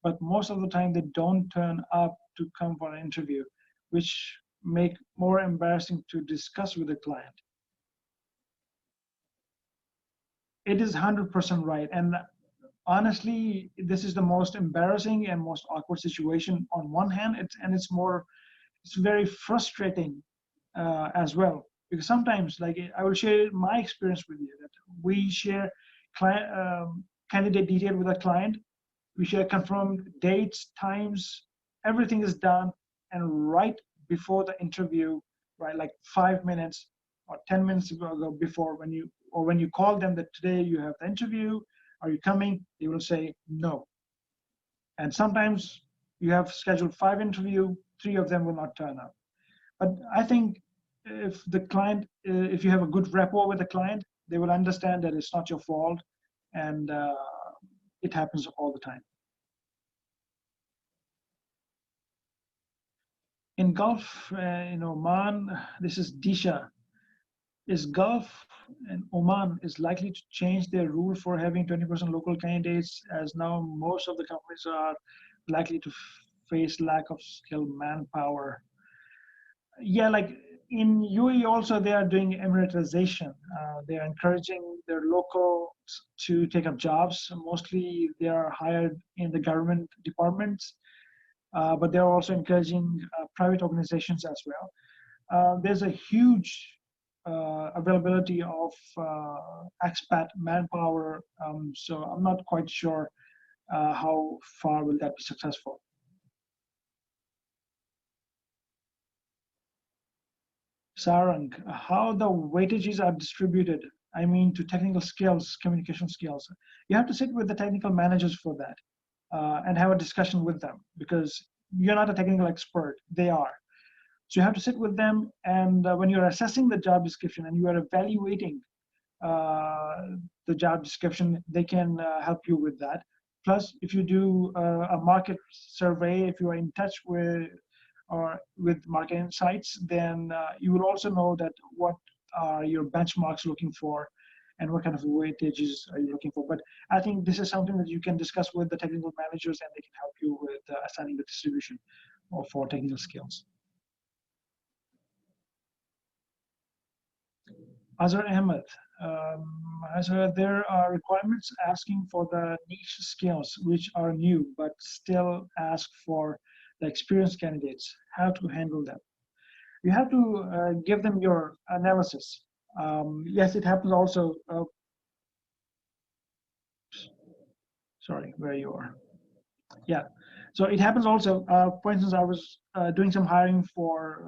But most of the time they don't turn up to come for an interview, which make more embarrassing to discuss with the client. It is 100% right. And honestly, this is the most embarrassing and most awkward situation on one hand, it's very frustrating as well, because sometimes, like, I will share my experience with you, that we share candidate detail with a client, we share confirmed dates, times, everything is done, and right before the interview, right, like 5 minutes or 10 minutes ago before, when you call them that today you have the interview, are you coming? They will say no. And sometimes you have scheduled 5 interviews, 3 of them will not turn up. But I think if the client, if you have a good rapport with the client, they will understand that it's not your fault, and it happens all the time. In Gulf, in Oman, this is Disha. Is Gulf and Oman is likely to change their rule for having 20% local candidates, as now most of the companies are likely to face lack of skilled manpower? Yeah, like in UAE also, they are doing Emiratization. They are encouraging their locals to take up jobs. Mostly they are hired in the government departments, but they're also encouraging private organizations as well. There's a huge availability of expat manpower, so I'm not quite sure how far will that be successful. Sarang, how the weightages are distributed, I mean to technical skills, communication skills. You have to sit with the technical managers for that and have a discussion with them, because you're not a technical expert, they are. So you have to sit with them, and when you're assessing the job description and you are evaluating the job description, they can help you with that. Plus, if you do a market survey, if you are in touch with market insights, then you will also know that what are your benchmarks looking for, and what kind of weightages are you looking for. But I think this is something that you can discuss with the technical managers, and they can help you with assigning the distribution for technical skills. Azhar Ahmed, Azhar, there are requirements asking for the niche skills which are new, but still ask for the experienced candidates. How to handle them? You have to give them your analysis. Yes, it happens also. Sorry, where you are. Yeah, so it happens also. For instance, I was doing some hiring for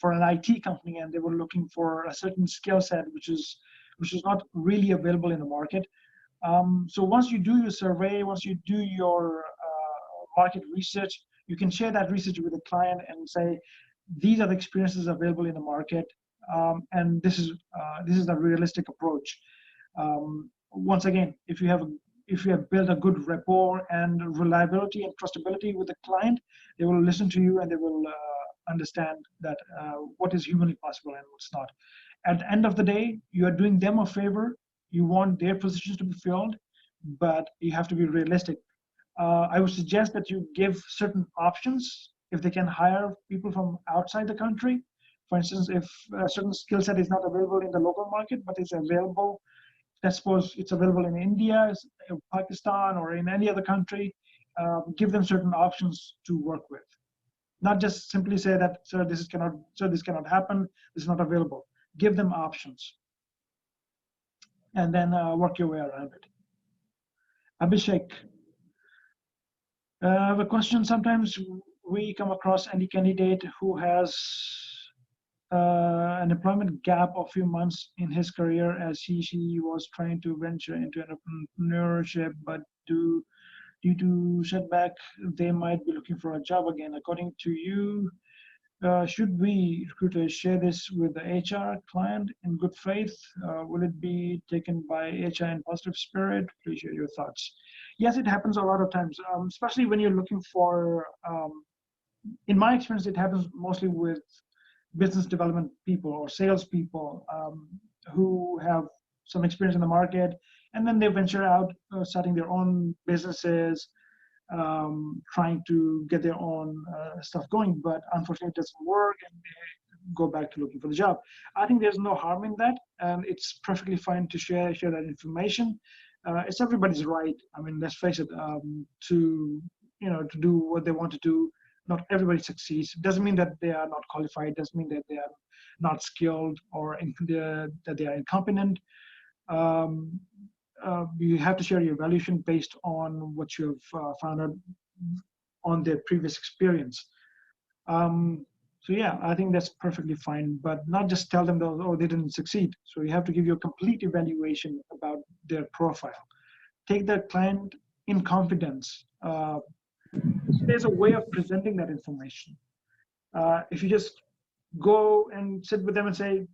an IT company, and they were looking for a certain skill set which is not really available in the market. So once you do your survey, once you do your market research, you can share that research with the client and say, these are the experiences available in the market, and this is the realistic approach. Once again, if you have built a good rapport and reliability and trustability with the client, they will listen to you and they will understand that what is humanly possible and what's not. At the end of the day, you are doing them a favor. You want their positions to be filled, but you have to be realistic. I would suggest that you give certain options if they can hire people from outside the country. For instance, if a certain skill set is not available in the local market, but is available, let's suppose it's available in India, Pakistan, or in any other country, give them certain options to work with. Not just simply say that, sir, this cannot happen, this is not available. Give them options. And then work your way around it. Abhishek, the question, sometimes we come across any candidate who has an employment gap of a few months in his career as she was trying to venture into entrepreneurship, but due to setback, they might be looking for a job again. According to you, should we, recruiters, share this with the HR client in good faith? Will it be taken by HR in positive spirit? Please share your thoughts. Yes, it happens a lot of times, especially when you're looking for, in my experience, it happens mostly with business development people or sales people who have some experience in the market, and then they venture out starting their own businesses, trying to get their own stuff going, but unfortunately it doesn't work and they go back to looking for the job. I think there's no harm in that, and it's perfectly fine to share that information. It's everybody's right. I mean, let's face it, to do what they want to do. Not everybody succeeds. It doesn't mean that they are not qualified. It doesn't mean that they are not skilled or that they are incompetent. You have to share your evaluation based on what you've found out on their previous experience. So yeah, I think that's perfectly fine, but not just tell them, oh, they didn't succeed. So you have to give you a complete evaluation about their profile. Take the client in confidence. There's a way of presenting that information. If you just go and sit with them and say,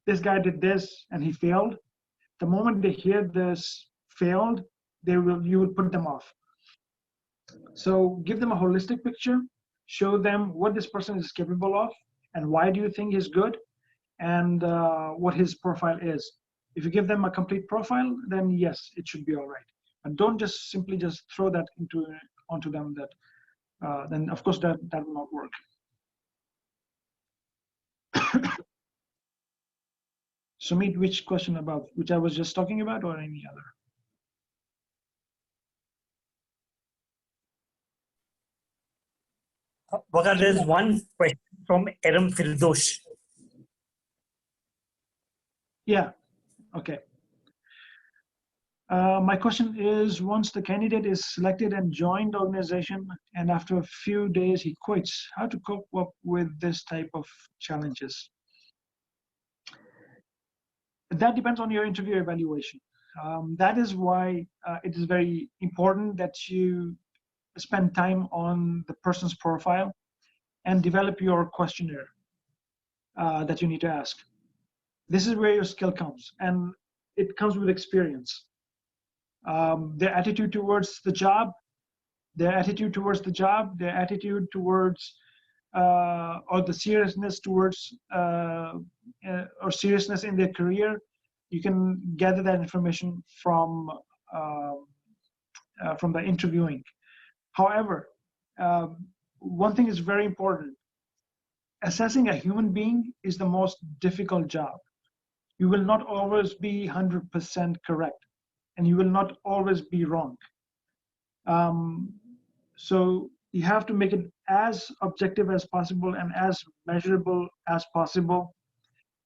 this guy did this and he failed, the moment they hear this failed, you will put them off. So give them a holistic picture, show them what this person is capable of and why do you think he's good, and what his profile is. If you give them a complete profile, then yes, it should be all right. And don't just simply throw that onto them. That then of course that will not work. Sumit, which question above? Which I was just talking about, or any other? Waqar, there's one question from Eram Firdosh. Yeah, okay. My question is, once the candidate is selected and joined the organization, and after a few days he quits, how to cope up with this type of challenges? That depends on your interview evaluation. That is why it is very important that you spend time on the person's profile and develop your questionnaire that you need to ask. This is where your skill comes, and it comes with experience. Their attitude towards the job, their attitude towards or the seriousness towards or seriousness in their career, you can gather that information from the interviewing. However, one thing is very important. Assessing a human being is the most difficult job. You will not always be 100% correct, and you will not always be wrong. So you have to make it as objective as possible and as measurable as possible,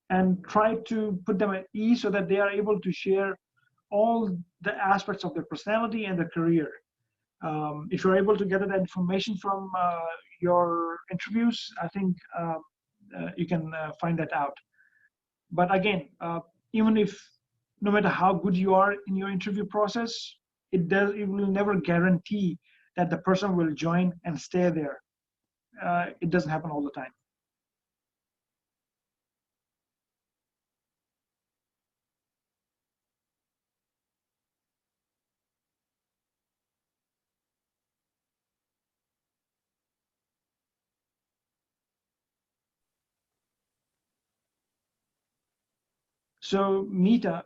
and try to put them at ease so that they are able to share all the aspects of their personality and their career. If you're able to gather that information from your interviews, I think you can find that out. But again, even if, no matter how good you are in your interview process, it will never guarantee that the person will join and stay there. It doesn't happen all the time. So Meeta,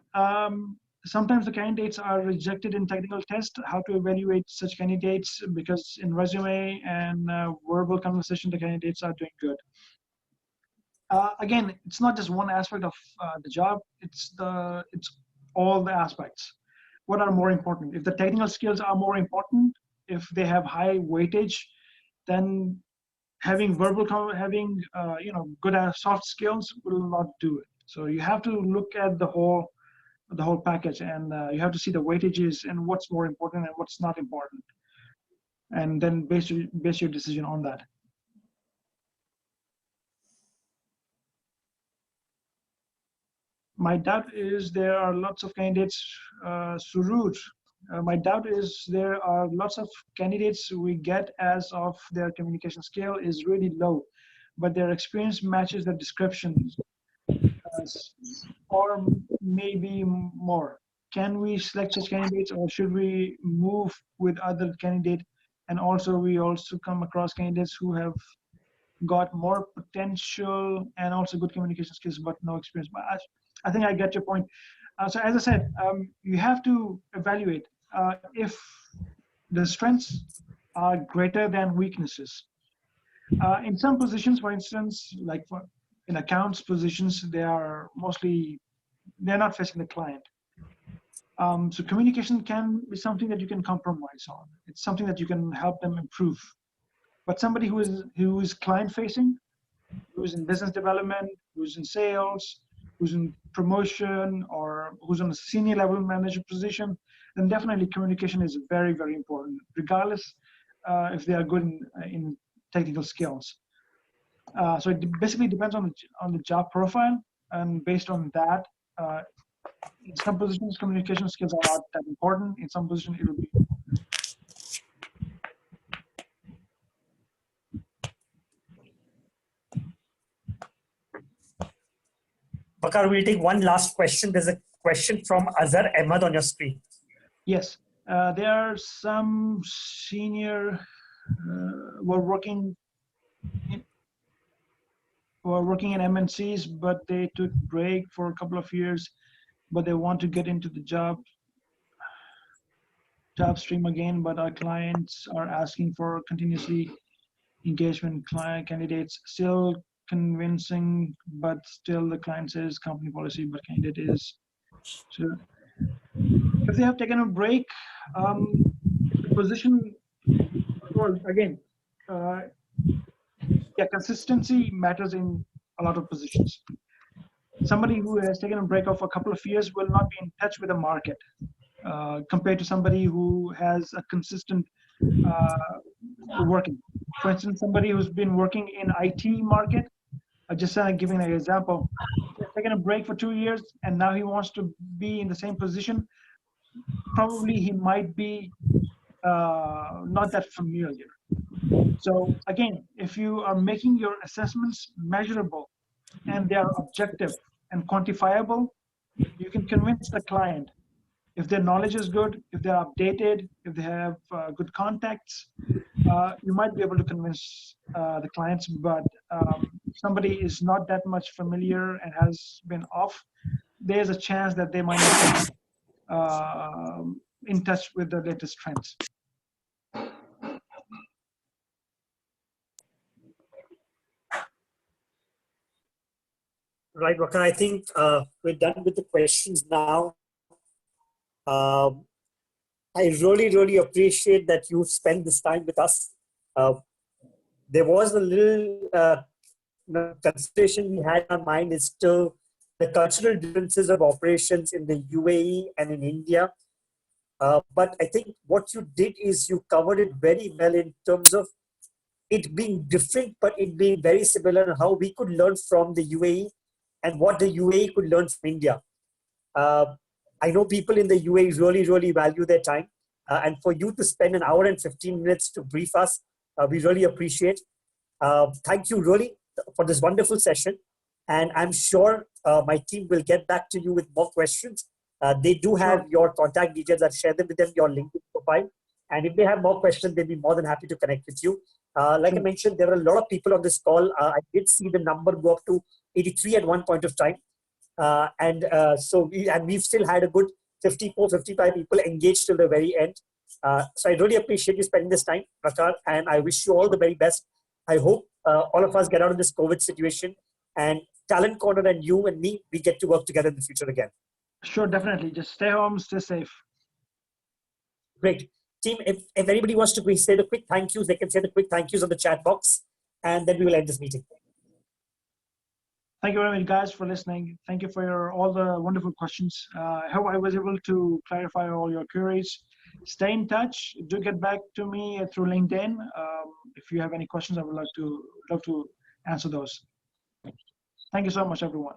sometimes the candidates are rejected in technical tests. How to evaluate such candidates? Because in resume and verbal conversation, the candidates are doing good. Again, it's not just one aspect of the job. It's all the aspects. What are more important? If the technical skills are more important, if they have high weightage, then having good soft skills will not do it. So you have to look at the whole package, and you have to see the weightages and what's more important and what's not important, and then base your decision on that. My doubt is there are lots of candidates, Suraj. My doubt is there are lots of candidates we get as of their communication skill is really low, but their experience matches the descriptions, or maybe more. Can we select such candidates, or should we move with other candidate? And also, we also come across candidates who have got more potential and also good communication skills, but no experience. But I think I get your point. So as I said, you have to evaluate if the strengths are greater than weaknesses. In some positions, for instance, like in accounts positions, they're not facing the client. So communication can be something that you can compromise on. It's something that you can help them improve. But somebody who is client facing, who's in business development, who's in sales, who's in promotion, or who's on a senior level manager position, then definitely communication is very, very important, regardless if they are good in technical skills. So it basically depends on the job profile, and based on that, in some positions communication skills are not that important. In some positions it will be. Bakar, we'll take one last question. There's a question from Azhar Ahmad on your screen. Yes, there are some senior who are working in MNCs, but they took break for a couple of years, but they want to get into the job stream again, but our clients are asking for continuously engagement. Client candidates still convincing, but still the client says company policy, but candidate is. So if they have taken a break, the position, well, again, consistency matters in a lot of positions. Somebody who has taken a break of a couple of years will not be in touch with the market compared to somebody who has a consistent working. For instance, somebody who's been working in IT market, just giving an example, he's taken a break for 2 years and now he wants to be in the same position. Probably he might be not that familiar. So again, if you are making your assessments measurable and they are objective and quantifiable, you can convince the client. If their knowledge is good, if they're updated, if they have good contacts, you might be able to convince the clients, but somebody is not that much familiar and has been off, there's a chance that they might not be in touch with the latest trends. Right, Wakar. I think we're done with the questions now. Um, I really appreciate that you spent this time with us. There was a little consideration we had in our mind is to the cultural differences of operations in the UAE and in India. But I think what you did is you covered it very well in terms of it being different, but it being very similar, and how we could learn from the UAE and what the UAE could learn from India. I know people in the UAE really value their time. And for you to spend an hour and 15 minutes to brief us, we really appreciate. Thank you really for this wonderful session. And I'm sure my team will get back to you with more questions. They do have your contact details. I'll share them with them, your LinkedIn profile. And if they have more questions, they'll be more than happy to connect with you. Like I mentioned, there are a lot of people on this call. I did see the number go up to 83 at one point of time. So we've still had a good 54, 55 people engaged till the very end. So I really appreciate you spending this time, Prakar, and I wish you all the very best. I hope all of us get out of this COVID situation, and Talent Corner and you and me, we get to work together in the future again. Sure, definitely. Just stay home, stay safe. Great. Team, if anybody wants to say the quick thank yous, they can say the quick thank yous on the chat box, and then we will end this meeting. Thank you very much, guys, for listening. Thank you for all the wonderful questions. I hope I was able to clarify all your queries. Stay in touch. Do get back to me through LinkedIn. If you have any questions, I would love to answer those. Thank you so much, everyone.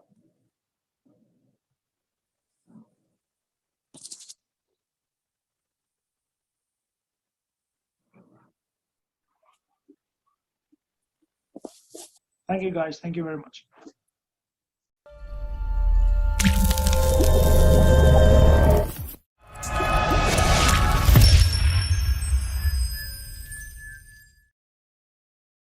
Thank you, guys. Thank you very much.